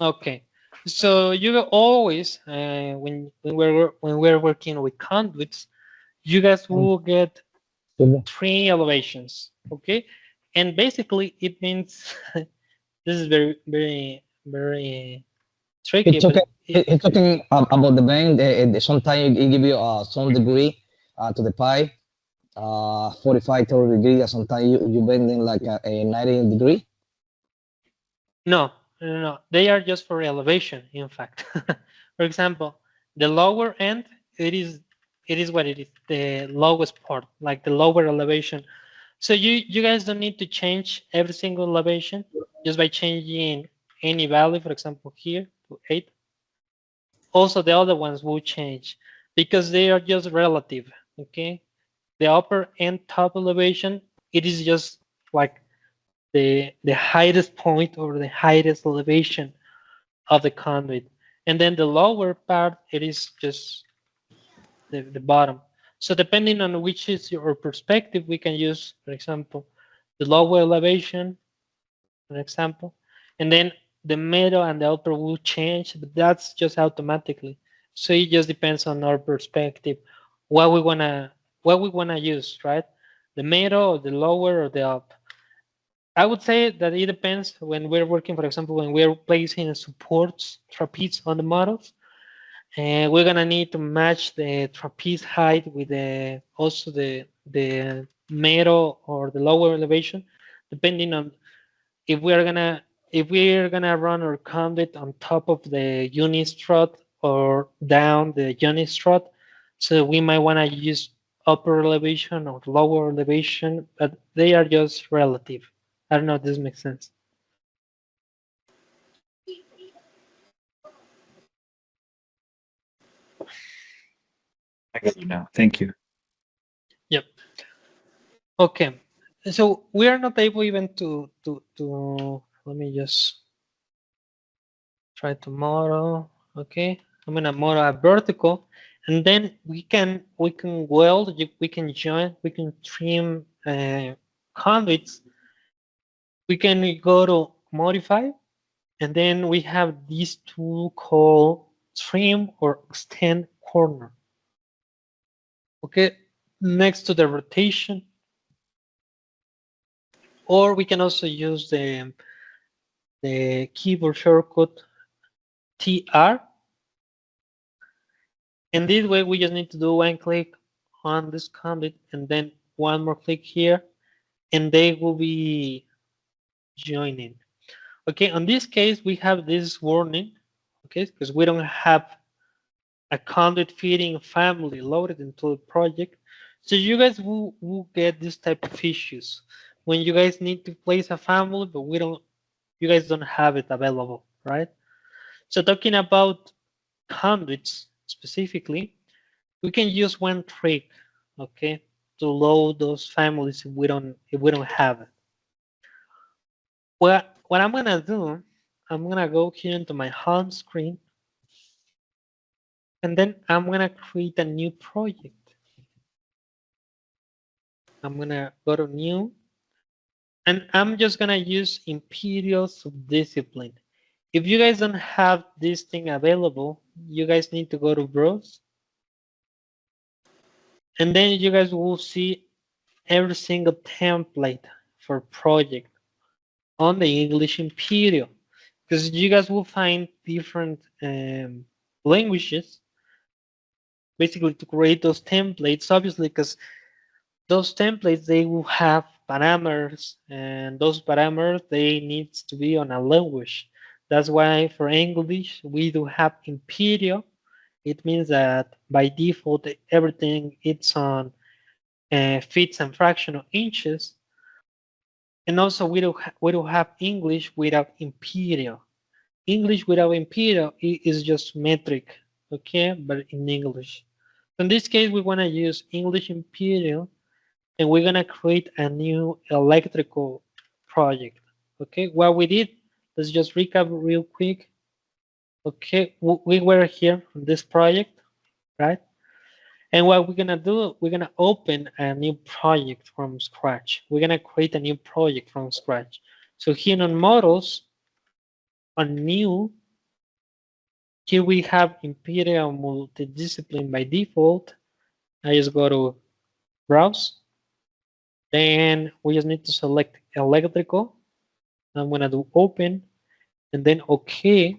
Okay. So you will always when we're working with conduits, you guys will get 3 elevations. Okay, and basically it means this is very tricky. It's okay. But It's talking about the bank. Sometimes it give you some degree to the pie. 45, 30 degrees, and sometimes you bending like a 90 degree. No, no, no. They are just for elevation, in fact. For example, the lower end, it is what it is, the lowest part, like the lower elevation. So you guys don't need to change every single elevation just by changing any value, for example, here to 8. Also, the other ones will change because they are just relative, okay? The upper and top elevation, it is just like the highest point or the highest elevation of the conduit. And then the lower part, it is just the bottom. So depending on which is your perspective, we can use, for example, the lower elevation, an example, and then the middle and the upper will change, but that's just automatically. So it just depends on our perspective, what we wanna use, right? The middle or the lower or the up. I would say that it depends when we're working, for example, when we're placing supports, trapeze on the models, and we're gonna need to match the trapeze height with also the middle or the lower elevation, depending on if we're gonna run our conduit on top of the uni strut or down the uni strut. So we might want to use upper elevation or lower elevation, but they are just relative. I don't know if this makes sense. I got you now. Thank you. Yep. Okay. So we are not able even to let me just try to model. Okay. I'm gonna model a vertical, and then we can weld, we can join, we can trim conduits. We can go to modify, and then we have this tool called trim or extend corner. Okay, next to the rotation, or we can also use the keyboard shortcut TR. And this way, we just need to do one click on this conduit and then one more click here, and they will be joining. Okay, in this case, we have this warning, okay, because we don't have a conduit feeding family loaded into the project. So you guys will get this type of issues when you guys need to place a family, but you guys don't have it available, right? So talking about conduits specifically, we can use one trick, okay, to load those families if we don't have it. What I'm gonna do, I'm gonna go here into my home screen, and then I'm gonna create a new project. I'm gonna go to new, and I'm just gonna use Imperial Subdiscipline. If you guys don't have this thing available, you guys need to go to browse, and then you guys will see every single template for project on the English Imperial, because you guys will find different languages basically to create those templates, obviously, because those templates, they will have parameters, and those parameters, they need to be on a language. That's why for English we do have Imperial. It means that by default everything it's on feet and fractional inches. And also we do have English without Imperial. English without Imperial is just metric, okay, but in English. In this case, we want to use English Imperial, and we're going to create a new electrical project. Okay, what we did, let's just recap real quick. Okay, we were here on this project, right? And what we're going to do, we're going to open a new project from scratch. We're going to create a new project from scratch. So here on models, on new, here we have Imperial Multidiscipline by default. I just go to browse. Then we just need to select electrical. I'm gonna do open and then okay.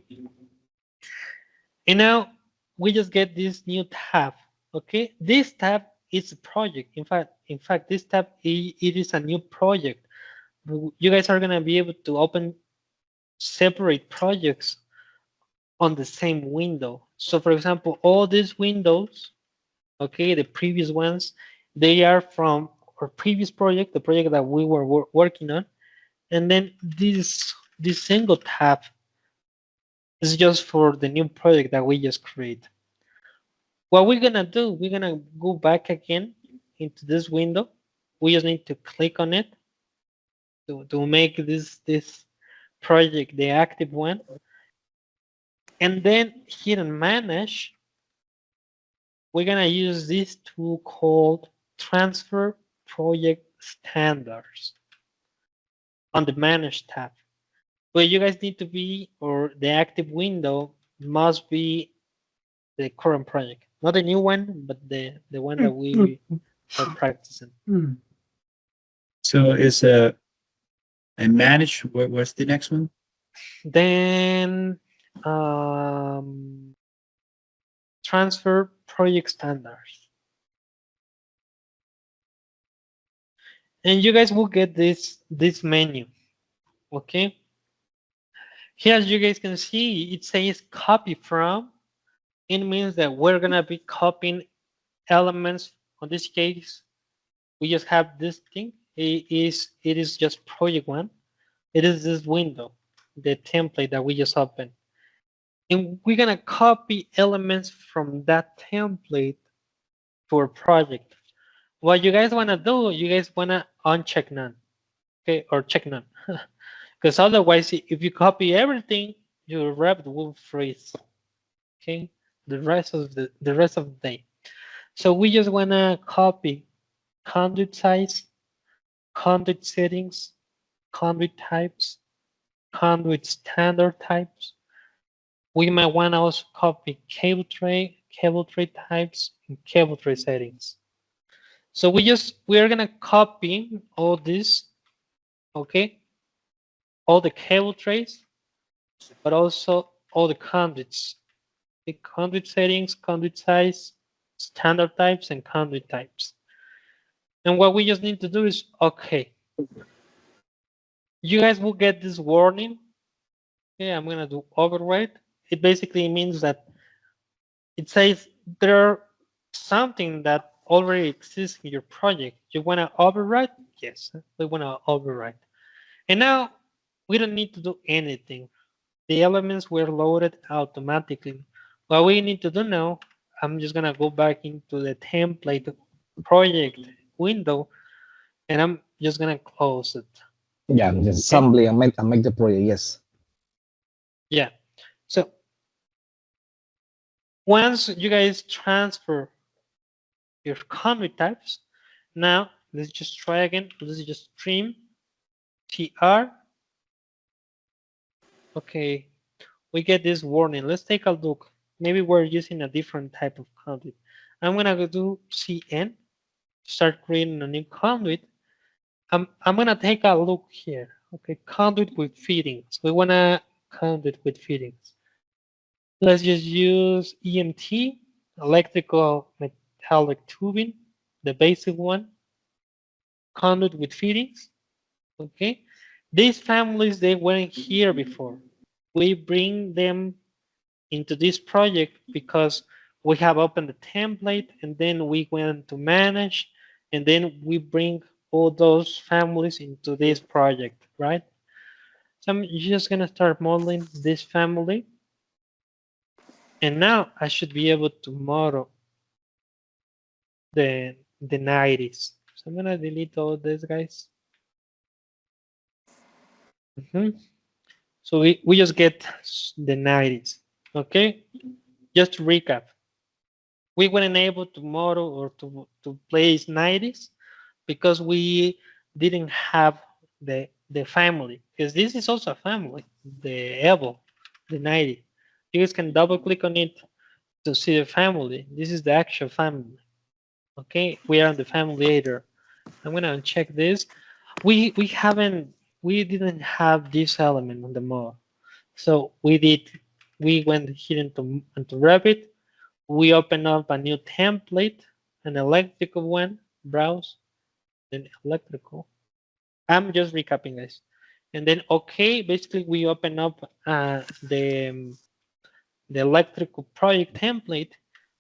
And now we just get this new tab. Okay, this tab is a project. In fact, In fact, this tab, it is a new project. You guys are gonna be able to open separate projects on the same window. So for example, all these windows, okay, the previous ones, they are from our previous project, the project that we were working on. And then this single tab is just for the new project that we just create. What we're gonna do, we're gonna go back again into this window. We just need to click on it to make this project the active one. And then here in manage, we're gonna use this tool called transfer project standards on the manage tab. But you guys need to be, or the active window must be the current project, not the new one, but the one that we are practicing. So is and manage. What's the next one? Then transfer project standards. And you guys will get this menu. Okay. Here, as you guys can see, it says copy from. It means that we're gonna be copying elements. On this case, we just have this thing. It is just project one. It is this window, the template that we just opened. And we're gonna copy elements from that template to our project. What you guys wanna do, you guys wanna uncheck none, okay, or check none. Because otherwise, if you copy everything, your Revit will freeze. Okay, the rest of the day. So we just wanna copy conduit size, conduit settings, conduit types, conduit standard types. We might want to also copy cable tray types, and cable tray settings. So we're gonna copy all this, okay? All the cable trays, but also all the conduits. The conduit settings, conduit size, standard types, and conduit types. And what we just need to do is, okay, you guys will get this warning. Okay, I'm gonna do override. It basically means that it says there something that already exists in your project. You wanna override? Yes, we wanna override. And now we don't need to do anything. The elements were loaded automatically. What we need to do now, I'm just gonna go back into the template project window and I'm just gonna close it. Yeah, just assembly and make the project. Yes. Yeah. So once you guys transfer your conduit types, now let's just try again. Let's just stream TR. Okay, we get this warning. Let's take a look. Maybe we're using a different type of conduit. I'm gonna go do CN, start creating a new conduit. I'm gonna take a look here. Okay, conduit with fittings. We wanna conduit with fittings. Let's just use EMT, electrical metallic tubing, the basic one. Conduit with fittings. Okay, these families, they weren't here before. We bring them into this project because we have opened the template and then we went to manage and then we bring all those families into this project, right? So I'm just gonna start modeling this family. And now I should be able to model the 90s. So I'm gonna delete all these guys. So we just get the 90s, okay? Just to recap, we weren't able to model or to place 90s because we didn't have the family, because this is also a family, the Evo, the 90. You guys can double click on it to see the family. This is the actual family, okay? We are on the family later. I'm gonna uncheck this. We didn't have this element on the model. So we went here into Revit. We open up a new template, an electrical one, browse. then electrical. I'm just recapping, guys. And then okay, basically we open up the electrical project template.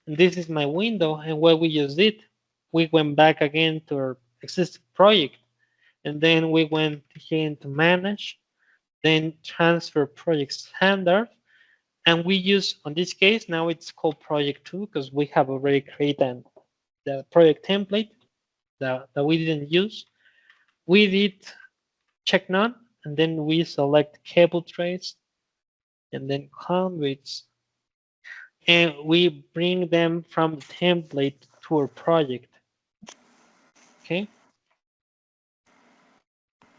And this is my window. And what we just did, we went back again to our existing project. And then we went here into manage, then transfer project standard. And we use, on this case, now it's called project 2 because we have already created the project template that we didn't use. We did check none, and then we select cable trays, and then conduits, and we bring them from the template to our project. Okay,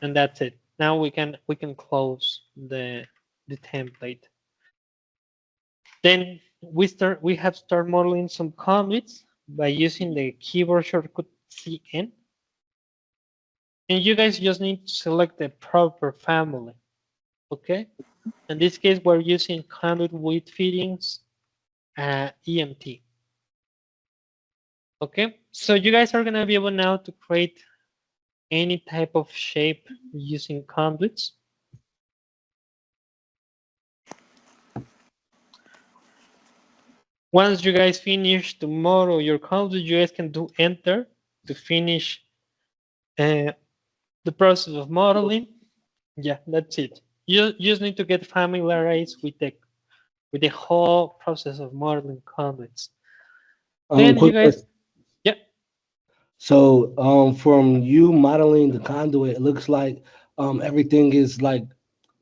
and that's it. Now we can close the template. Then we have start modeling some conduits by using the keyboard shortcut CN. And you guys just need to select the proper family. Okay. In this case, we're using conduit with fittings EMT. Okay. So you guys are gonna be able now to create any type of shape using conduits. Once you guys finish to model your conduit, you guys can do enter to finish the process of modeling. Yeah, that's it. You just need to get familiarized with the whole process of modeling conduits. Then you Quick guys, question. yeah. So from you modeling the conduit, it looks like everything is like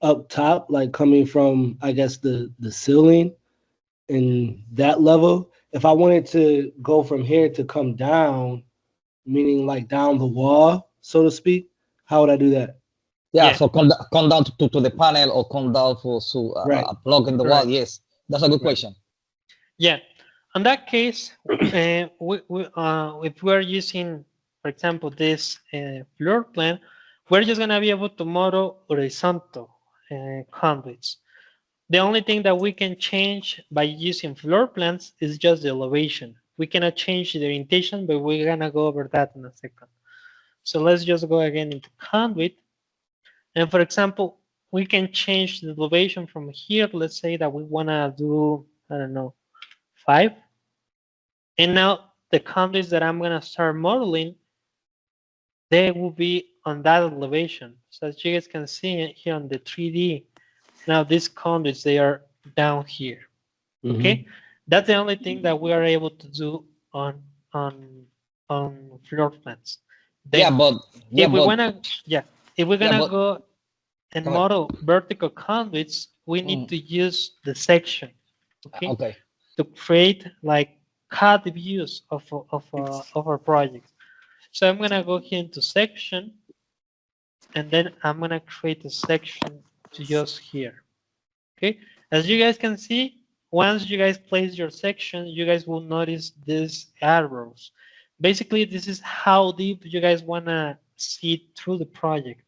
up top, like coming from, I guess, the ceiling in that level. If I wanted to go from here to come down, meaning like down the wall, so to speak, how would I do that? Yeah, Yeah, so come down to the panel or come down for Right. a plug in the wall. right. Yes, that's a good Right. question. Yeah. In that case, if we're using, for example, this floor plan, we're just gonna be able to model horizontal conduits. The only thing that we can change by using floor plans is just the elevation. We cannot change the orientation, but we're gonna go over that in a second. So let's just go again into conduit. And for example, we can change the elevation from here. Let's say that we wanna do, I don't know, 5. And now the conduits that I'm gonna start modeling, they will be on that elevation. So as you guys can see here on the 3D, now these conduits, they are down here. Okay, that's the only thing that we are able to do on on floor plans. Yeah, Then but if we wanna, yeah, if we're yeah, gonna but go and go ahead. model vertical conduits, we need to use the section. Okay, Okay. to create like cut views of our project. So I'm gonna go here into section, and then I'm gonna create a section to just here. Okay, as you guys can see, once you guys place your section, you guys will notice these arrows. Basically, this is how deep you guys wanna see through the project.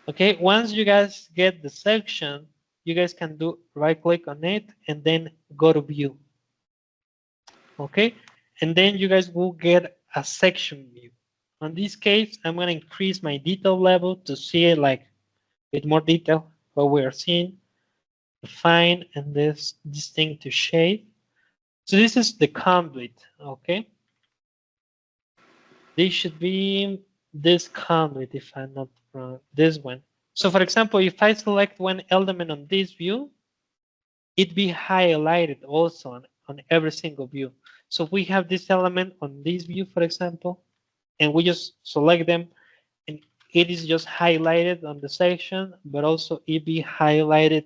Okay, once you guys get the section, you guys can do right click on it and then go to view. Okay, and then you guys will get a section view. On this case, I'm gonna increase my detail level to see it like with more detail what we are seeing. Define and this distinct to shade. So this is the conduit, okay? This should be this conduit if I'm not wrong, this one. So for example, if I select one element on this view, it be highlighted also on every single view. So if we have this element on this view, for example, and we just select them, and it is just highlighted on the section, but also it be highlighted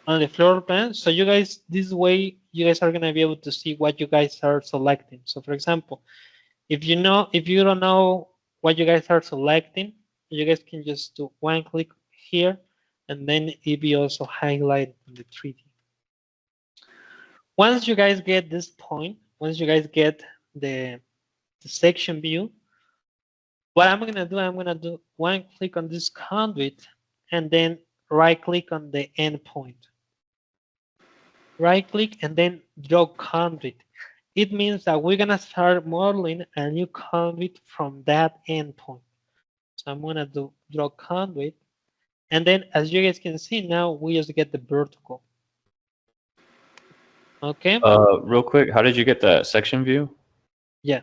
on the floor plan. So you guys, this way, you guys are gonna be able to see what you guys are selecting. So for example, if you don't know what you guys are selecting, you guys can just do one click here, and then it be also highlighted in the 3D. Once you guys get this point, once you guys get the section view, what I'm gonna do one click on this conduit, and then right click on the endpoint. Right click and then draw conduit. it means that we're gonna start modeling a new conduit from that endpoint. So I'm gonna draw conduit, and then as you guys can see now, we just get the vertical. Okay. Real quick, how did you get that section view? Yeah.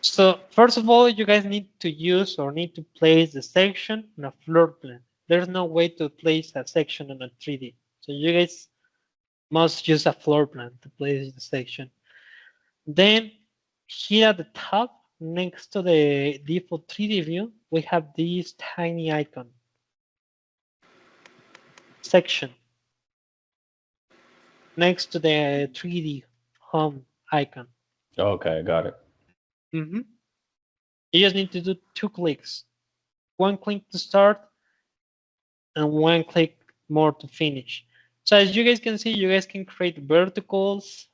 So first of all, you guys need to use or need to place the section on a floor plan. There's no way to place a section on a 3D. So you guys must use a floor plan to place the section. Then here at the top, next to the default 3D view, we have this tiny icon, section, next to the 3D home icon. Okay, got it. You just need to do 2 clicks. 1 click to start and 1 click more to finish. So as you guys can see, you guys can create verticals,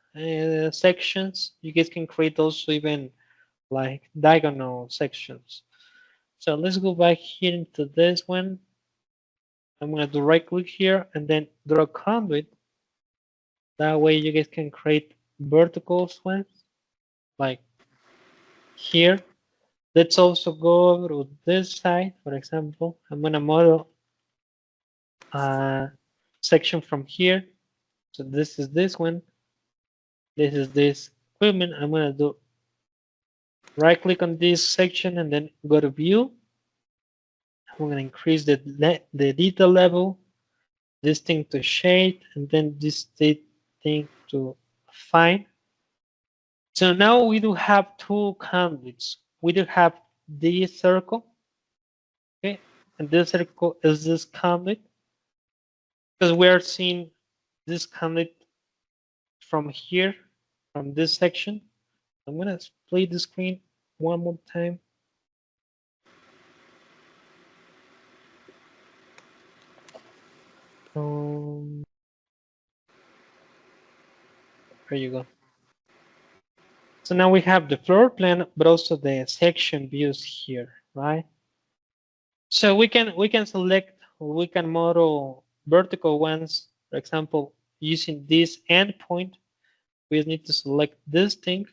sections. You guys can create also even like diagonal sections. So let's go back here into this one. I'm gonna do right click here and then draw conduit. That way you guys can create vertical ones like here. Let's also go to this side, for example. I'm gonna model a section from here. So this is this one. This is this equipment. I'm gonna do right click on this section and then go to view. I'm gonna increase the detail level, this thing to shade, and then this thing to fine. So now we do have 2 conduits. We do have this circle, okay, and this circle is this conduit because we are seeing this conduit from here, from this section. I'm gonna split the screen one more time. There you go. So now we have the floor plan, but also the section views here, right? So we can select or we can model vertical ones. For example, using this endpoint, we need to select this thing,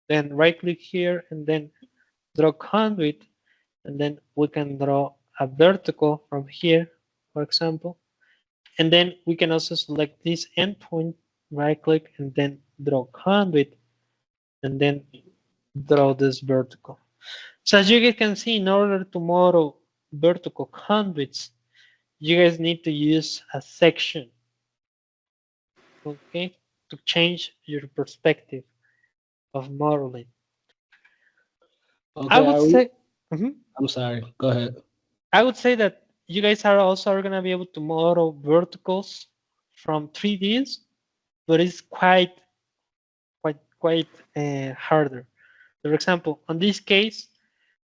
then right click here and then draw conduit, and then we can draw a vertical from here, for example. And then we can also select this endpoint, right click, and then draw conduit, and then draw this vertical. So as you guys can see, in order to model vertical conduits, you guys need to use a section, okay, to change your perspective of modeling. I Okay, would say, Mhm. I'm sorry. Go ahead. I would say that you guys are also gonna be able to model verticals from 3Ds, but it's quite harder. For example, on this case,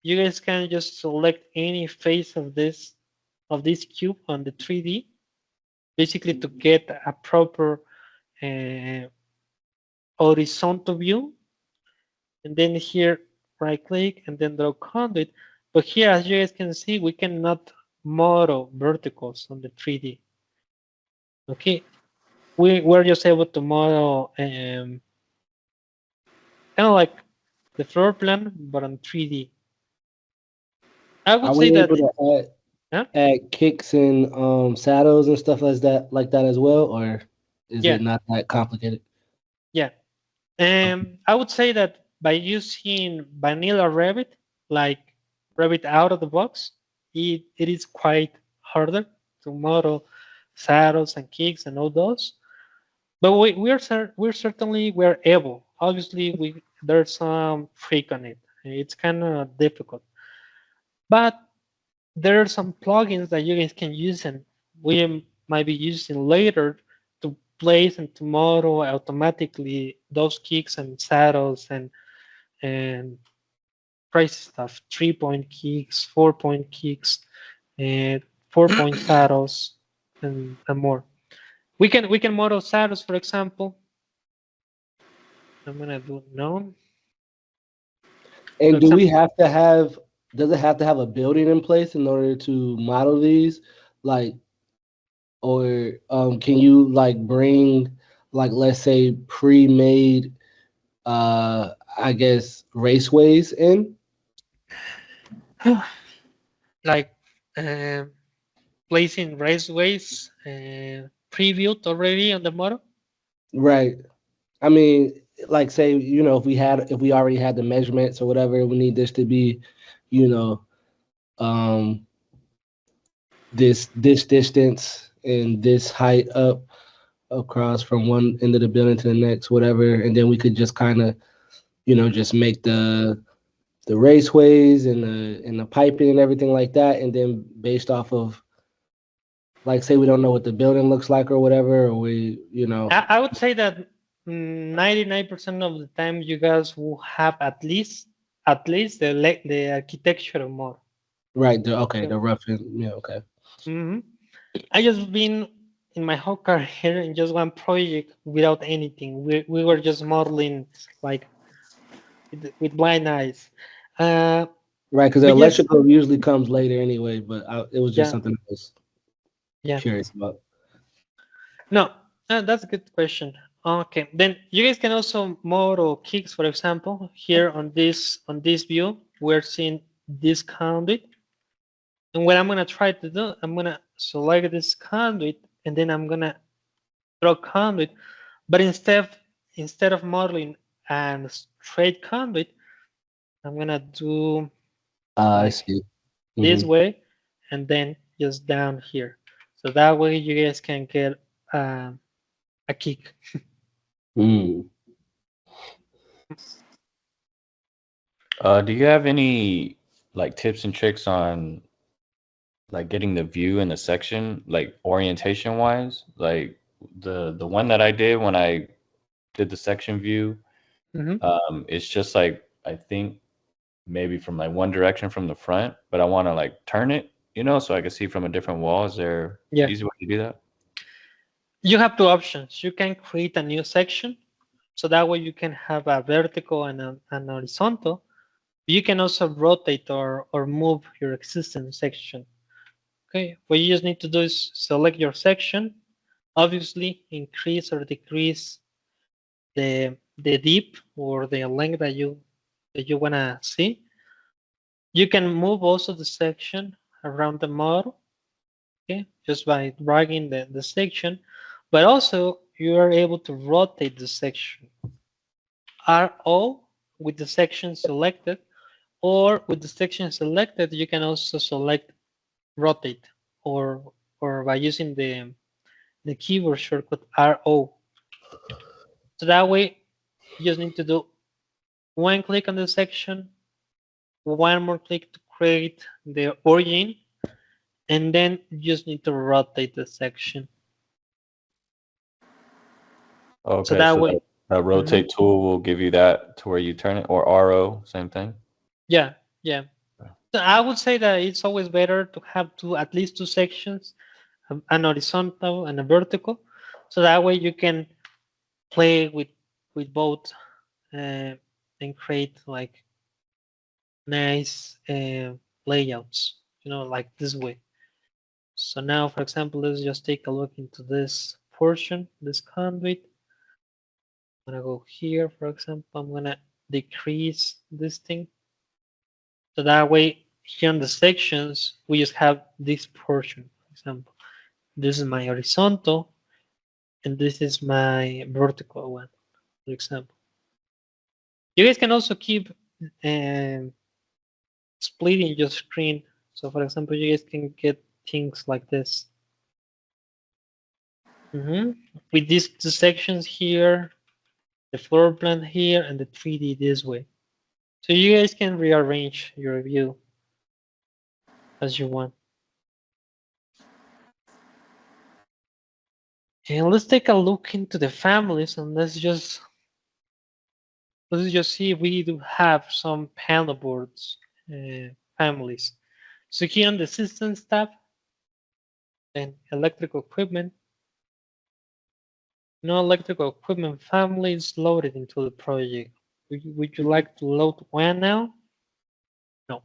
you guys can just select any face of this cube on the 3D, basically to get a proper uh, horizontal view. And then here, right click and then draw conduit. But here, as you guys can see, we cannot model verticals on the 3D. Okay, we're just able to model kind of like the floor plan, but on 3D. I would Are say we that, able to huh? add kicks and saddles and stuff like that as well, or is Yeah, it not that complicated? yeah. I would say that by using vanilla Revit, like Revit out of the box, it is quite harder to model saddles and kicks and all those. But we're certainly we're able. Obviously, there's some trick on it. It's kind of difficult, but there are some plugins that you guys can use and we might be using later to place and to model automatically those kicks and saddles and crazy stuff. 3-point kicks, 4-point kicks, and 4-point saddles, and more. We can model saddles, for example. I'm gonna do none. For And do we example, have to have? Does it have to have a building in place in order to model these? Like, or can you like bring like let's say pre-made, I guess raceways in? Like placing raceways previewed already on the model. Right. I mean, like say, if we already had the measurements or whatever, we need this to be, you know, um, this distance and this height up across from one end of the building to the next, whatever, and then we could just kind of, just make the raceways and the piping and everything like that, and then based off of, like, say we don't know what the building looks like or whatever, or I would say that 99% of the time you guys will have at least the architectural model. right, the rough, yeah, okay. hmm I just been in my whole career in just one project without anything. We were just modeling like with blind eyes. Uh, Right, because the but yes, electrical usually comes later anyway, but it was just yeah, something I was yeah. curious about. No, that's a good question. Okay, then you guys can also model kicks, for example. Here on this view, we're seeing this conduit. And what I'm gonna try to do, I'm gonna select this conduit and then I'm gonna draw conduit. But instead of modeling a straight conduit, I'm gonna do I like see. this Mm-hmm. way and then just down here. So that way you guys can get a kick. Mm. Do you have any like tips and tricks on like getting the view in the section, like orientation wise? Like the one that I did when I did the section view, hmm it's just like I think maybe from like one direction from the front, but I want to like turn it, so I can see from a different wall. Is there Yeah. easy way to do that? You have two options. You can create a new section, so that way you can have a vertical and an horizontal. You can also rotate or move your existing section. Okay, what you just need to do is select your section, obviously increase or decrease the depth or the length that you wanna see. You can move also the section around the model, okay, just by dragging the section, but also you are able to rotate the section. RO with the section selected, or with the section selected, you can also select rotate, or by using the keyboard shortcut RO. So that way, you just need to do one click on the section, one more click to create the origin, and then you just need to rotate the section. So Okay, that so way, that mhm, rotate tool will give you that to where you turn it, or RO, same thing. yeah, yeah. So I would say that it's always better to have at least two sections, an horizontal and a vertical, so that way you can play with both uh, and create like nice layouts, like this way. So now, for example, let's just take a look into this portion, this conduit. I'm gonna go here, for example, I'm gonna decrease this thing. So that way, here in the sections, we just have this portion, for example. This is my horizontal, and this is my vertical one, for example. You guys can also keep um, splitting your screen. So, for example, you guys can get things like this. With these two sections here, the floor plan here, and the 3D this way. So you guys can rearrange your view as you want. And let's take a look into the families, and let's just see if we do have some panel boards families. So here on the systems tab, and electrical equipment, no electrical equipment family is loaded into the project. Would you like to load one now? No.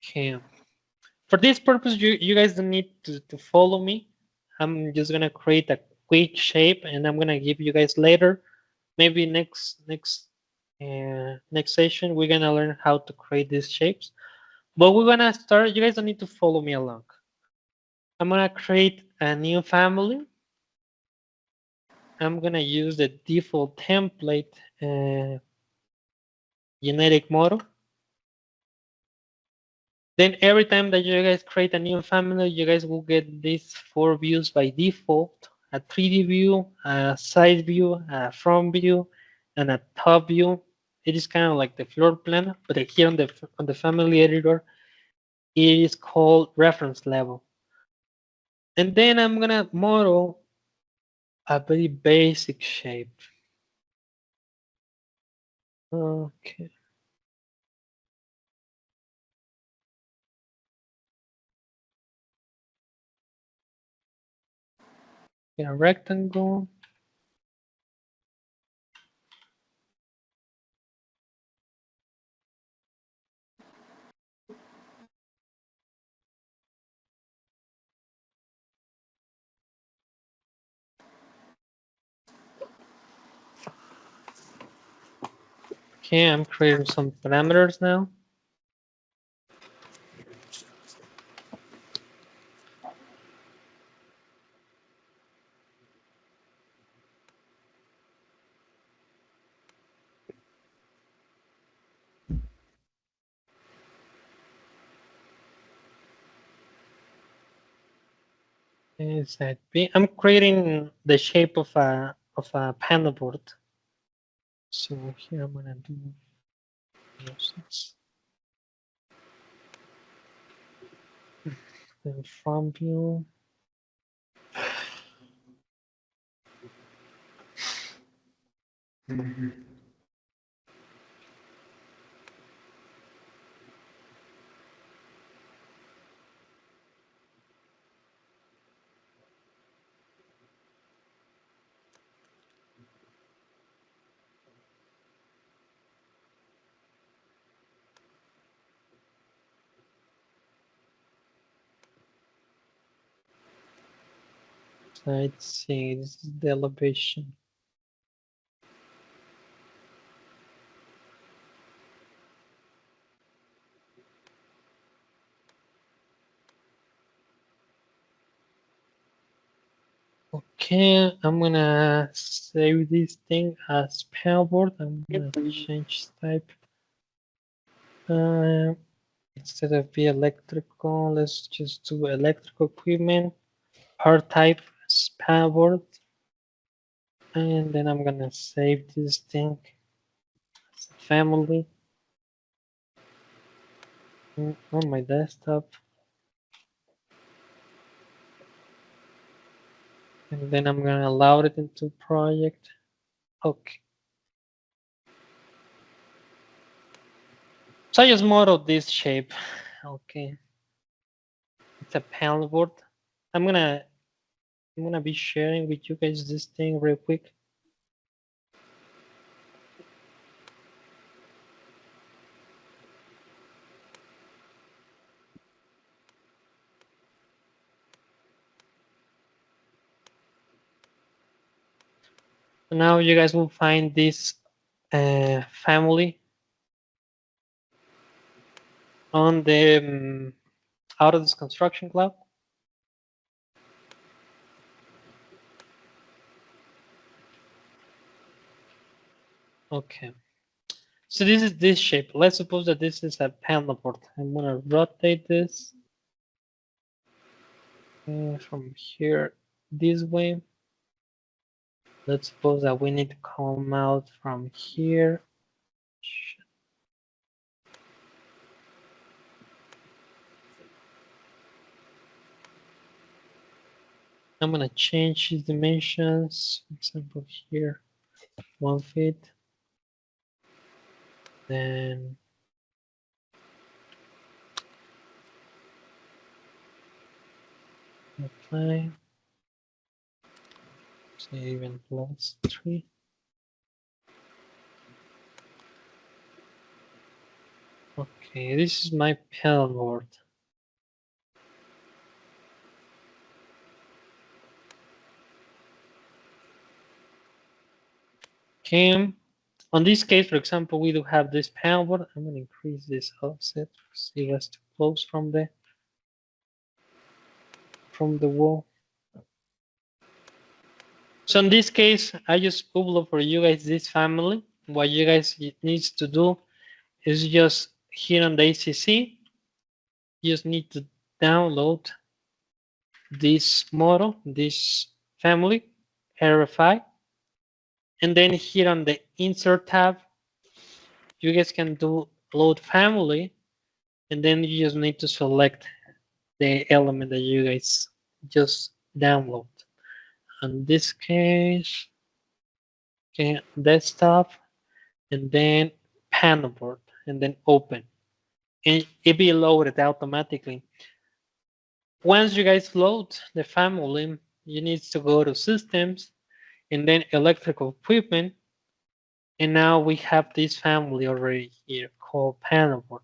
Okay. For this purpose, you guys don't need to follow me. I'm just gonna create which shape, and I'm gonna give you guys later. Maybe next session we're gonna learn how to create these shapes. But we're gonna start. You guys don't need to follow me along. I'm gonna create a new family. I'm gonna use the default template genetic model. Then every time that you guys create a new family, you guys will get these 4 views by default: a 3D view, a side view, a front view, and a top view. It is kind of like the floor plan, but here on the family editor, it is called reference level. And then I'm gonna model a very basic shape. Okay. Get a rectangle. Okay, I'm creating some parameters now. Inside B, I'm creating the shape of a panel board. So here I'm gonna do the front view. Let's see, this is the elevation. Okay, I'm gonna save this thing as panel board. I'm gonna change type. Instead of be electrical, let's just do electrical equipment. Part type is panel board. And then I'm gonna save this thing as a family on my desktop. And then I'm gonna load it into project. Okay. So I just modeled this shape. Okay. It's a panel board. I'm gonna be sharing with you guys this thing real quick. Now you guys will find this family on the Autodesk Construction Cloud. Okay. So this is this shape. Let's suppose that this is a panel board. I'm gonna rotate this from here this way. Let's suppose that we need to come out from here. I'm gonna change his dimensions. For example, here 1 feet. Then apply. Say even +3. Okay, this is my panel board. Okay. On this case, for example, we do have this panel board. I'm going to increase this offset. See what's too close from the wall. So in this case, I just upload for you guys this family. What you guys needs to do is just here on the ACC, you just need to download this model, this family, RFI, and then here on the insert tab, you guys can do load family, and then you just need to select the element that you guys just download. In this case, okay, desktop, and then panel board, and then open. And it be loaded automatically. Once you guys load the family, you need to go to systems, and then electrical equipment. And now we have this family already here called panel board.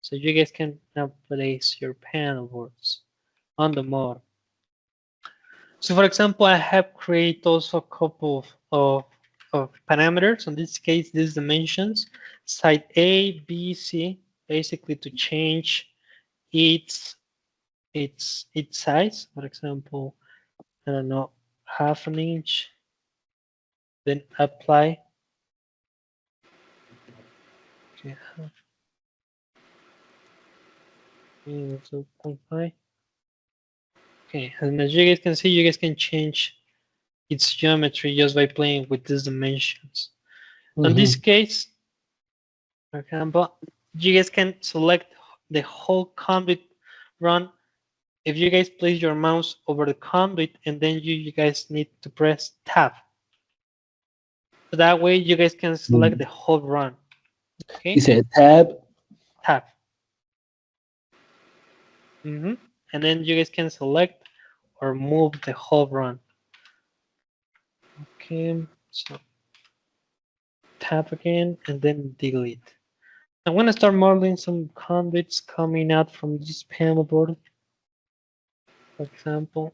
So you guys can now place your panel boards on the model. So for example, I have created also a couple of parameters. In this case, these dimensions, side A, B, C, basically to change its size. For example, I don't know, half an inch, then apply. Okay, half. Okay, 0.5. Okay, and as you guys can see, you guys can change its geometry just by playing with these dimensions. In this case, for example, you guys can select the whole conduit run. If you guys place your mouse over the conduit, and then you guys need to press tab. So that way you guys can select the whole run. Okay. You said tab. Tab. And then you guys can select or move the whole run. Okay, so tab again and then delete. I'm gonna start modeling some conduits coming out from this panel board. For example.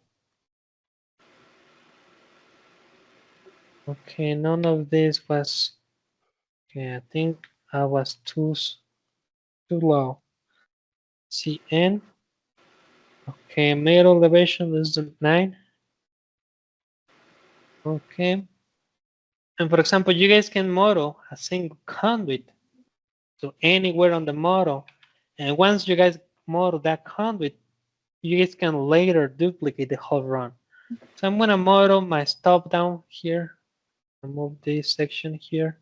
Okay, none of this was. Okay, I think I was too low. CN. Okay, middle elevation is 9. Okay. And for example, you guys can model a single conduit to anywhere on the model. And once you guys model that conduit, you guys can later duplicate the whole run. So I'm gonna model my stop down here. Remove this section here.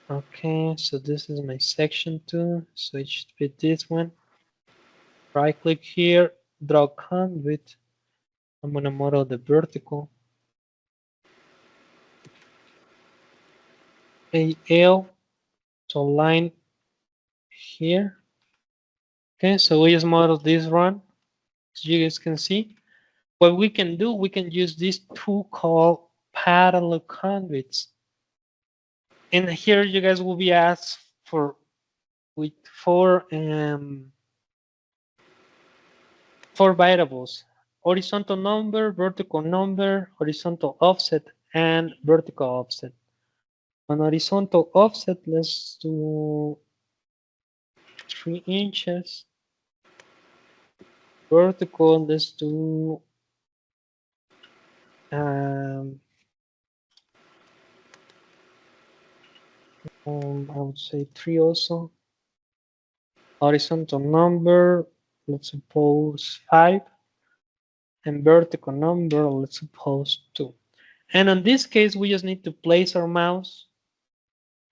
Okay, so this is my section 2. So it should be this one. Right click here, draw conduit. I'm gonna model the vertical. AL, so line here. Okay, so we just model this run. So you guys can see. What we can do, we can use this tool called parallel conduits. And here you guys will be asked for with four variables: horizontal number, vertical number, horizontal offset, and vertical offset. On horizontal offset, let's do 3 inches. Vertical, let's do I would say 3 also. Horizontal number, let's suppose 5. And vertical number, let's suppose 2. And in this case, we just need to place our mouse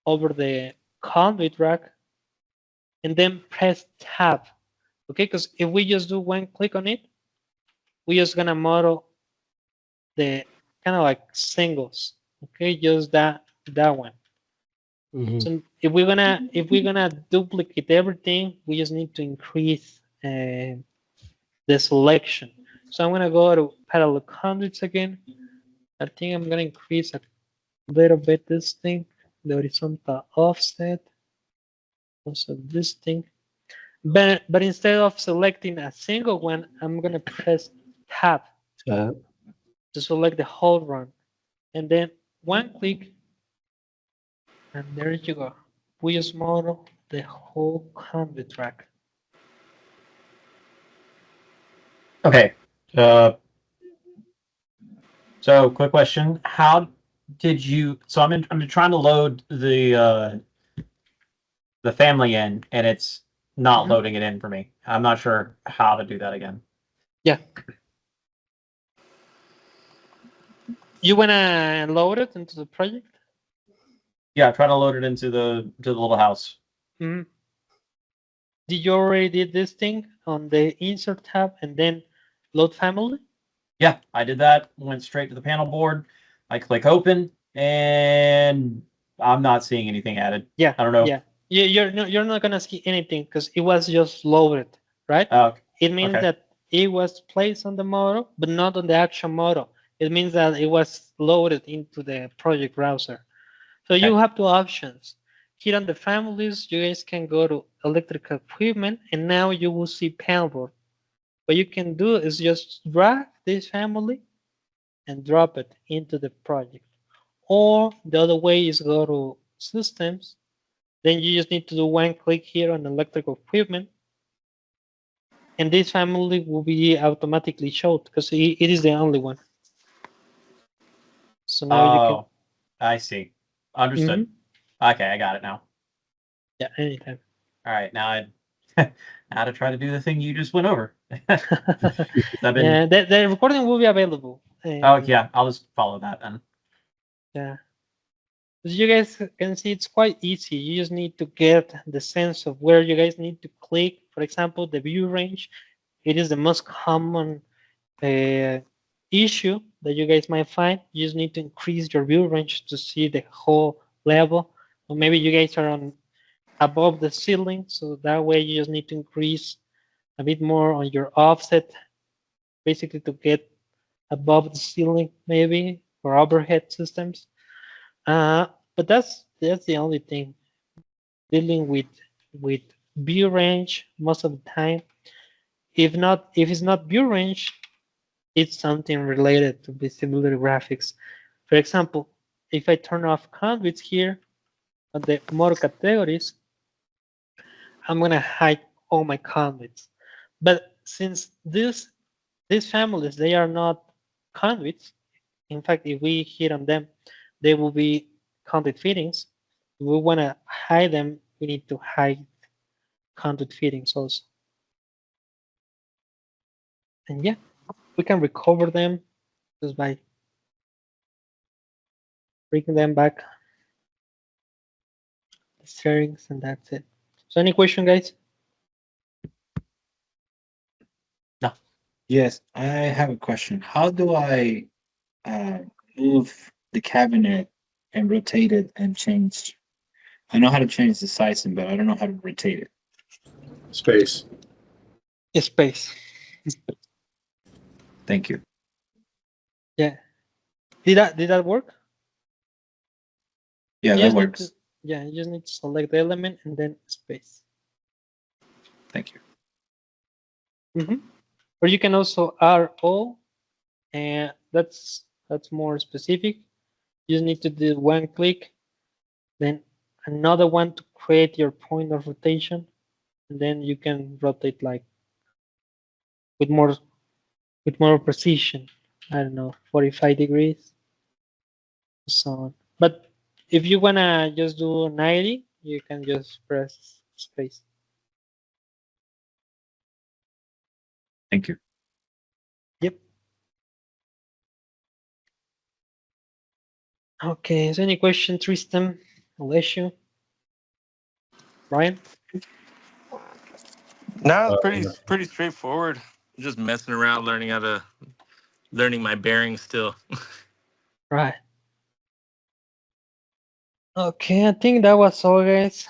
over the conduit rack and then press tab. Okay, because if we just do one click on it, we're just gonna model the kind of like singles. Okay, just that one. So if we're gonna duplicate everything, we just need to increase the selection. So I'm gonna go to parallel conduits again. I think I'm gonna increase a little bit this thing, the horizontal offset. Also this thing. But instead of selecting a single one, I'm gonna press tab to select the whole run. And then one click, and there you go. We just model the whole conduit track. Okay. So quick question: how did you? So I'm trying to load the family in, and it's not Mhm. loading it in for me. I'm not sure how to do that again. Yeah. You wanna load it into the project? Yeah, try to load it into the little house. Mhm. Did you already did this thing on the insert tab and then load family? Yeah, I did that. Went straight to the panel board. I click open, and I'm not seeing anything added. Yeah. I don't know. Yeah. You're not gonna see anything because it was just loaded, right? Oh, It means okay. that it was placed on the model, but not on the actual model. It means that it was loaded into the project browser. So you Okay. have two options. Here on the families, you guys can go to electrical equipment, and now you will see panel board. What you can do is just drag this family and drop it into the project. Or the other way is go to systems. Then you just need to do one click here on electrical equipment, and this family will be automatically showed because it is the only one. So now you can, Oh, I see. Understood. Mhm. Okay, I got it now. Yeah, anytime. All right, now now to try to do the thing you just went over. I've been. Yeah, the recording will be available. Oh yeah, I'll just follow that then. Yeah. As you guys can see, it's quite easy. You just need to get the sense of where you guys need to click. For example, the view range. It is the most common issue that you guys might find. You just need to increase your view range to see the whole level. Or maybe you guys are on above the ceiling, so that way you just need to increase a bit more on your offset, basically to get above the ceiling, maybe for overhead systems. But that's the only thing dealing with view range most of the time. If it's not view range, it's something related to visibility graphics. For example, if I turn off conduits here on the model categories, I'm gonna hide all my conduits. But since these families they are not conduits, in fact, if we hit on them, they will be conduit fittings. If we wanna hide them, we need to hide conduit fittings also. And yeah, we can recover them just by bringing them back the settings, and that's it. So any question, guys? No. Yes, I have a question. How do I move the cabinet and rotate it and change? I know how to change the sizing, but I don't know how to rotate it. Space. Space. Thank you. Yeah. Did that work? Yeah, You that just need to works. yeah, you just need to select the element and then space. Thank you. Or you can also RO, and that's more specific. You just need to do one click, then another one to create your point of rotation, and then you can rotate like with more precision. I don't know, 45 degrees, so on. But if you wanna just do 90, you can just press space. Thank you. Yep. Okay. Is there any question, Tristan, Alessio, Brian? No, it's pretty straightforward. Just messing around, learning my bearings still. Right. Okay, I think that was all, guys.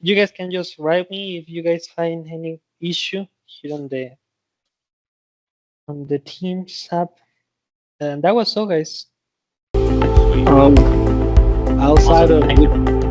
You guys can just write me if you guys find any issue here on the Teams app. And that was all, guys. Outside Awesome. of Thank you.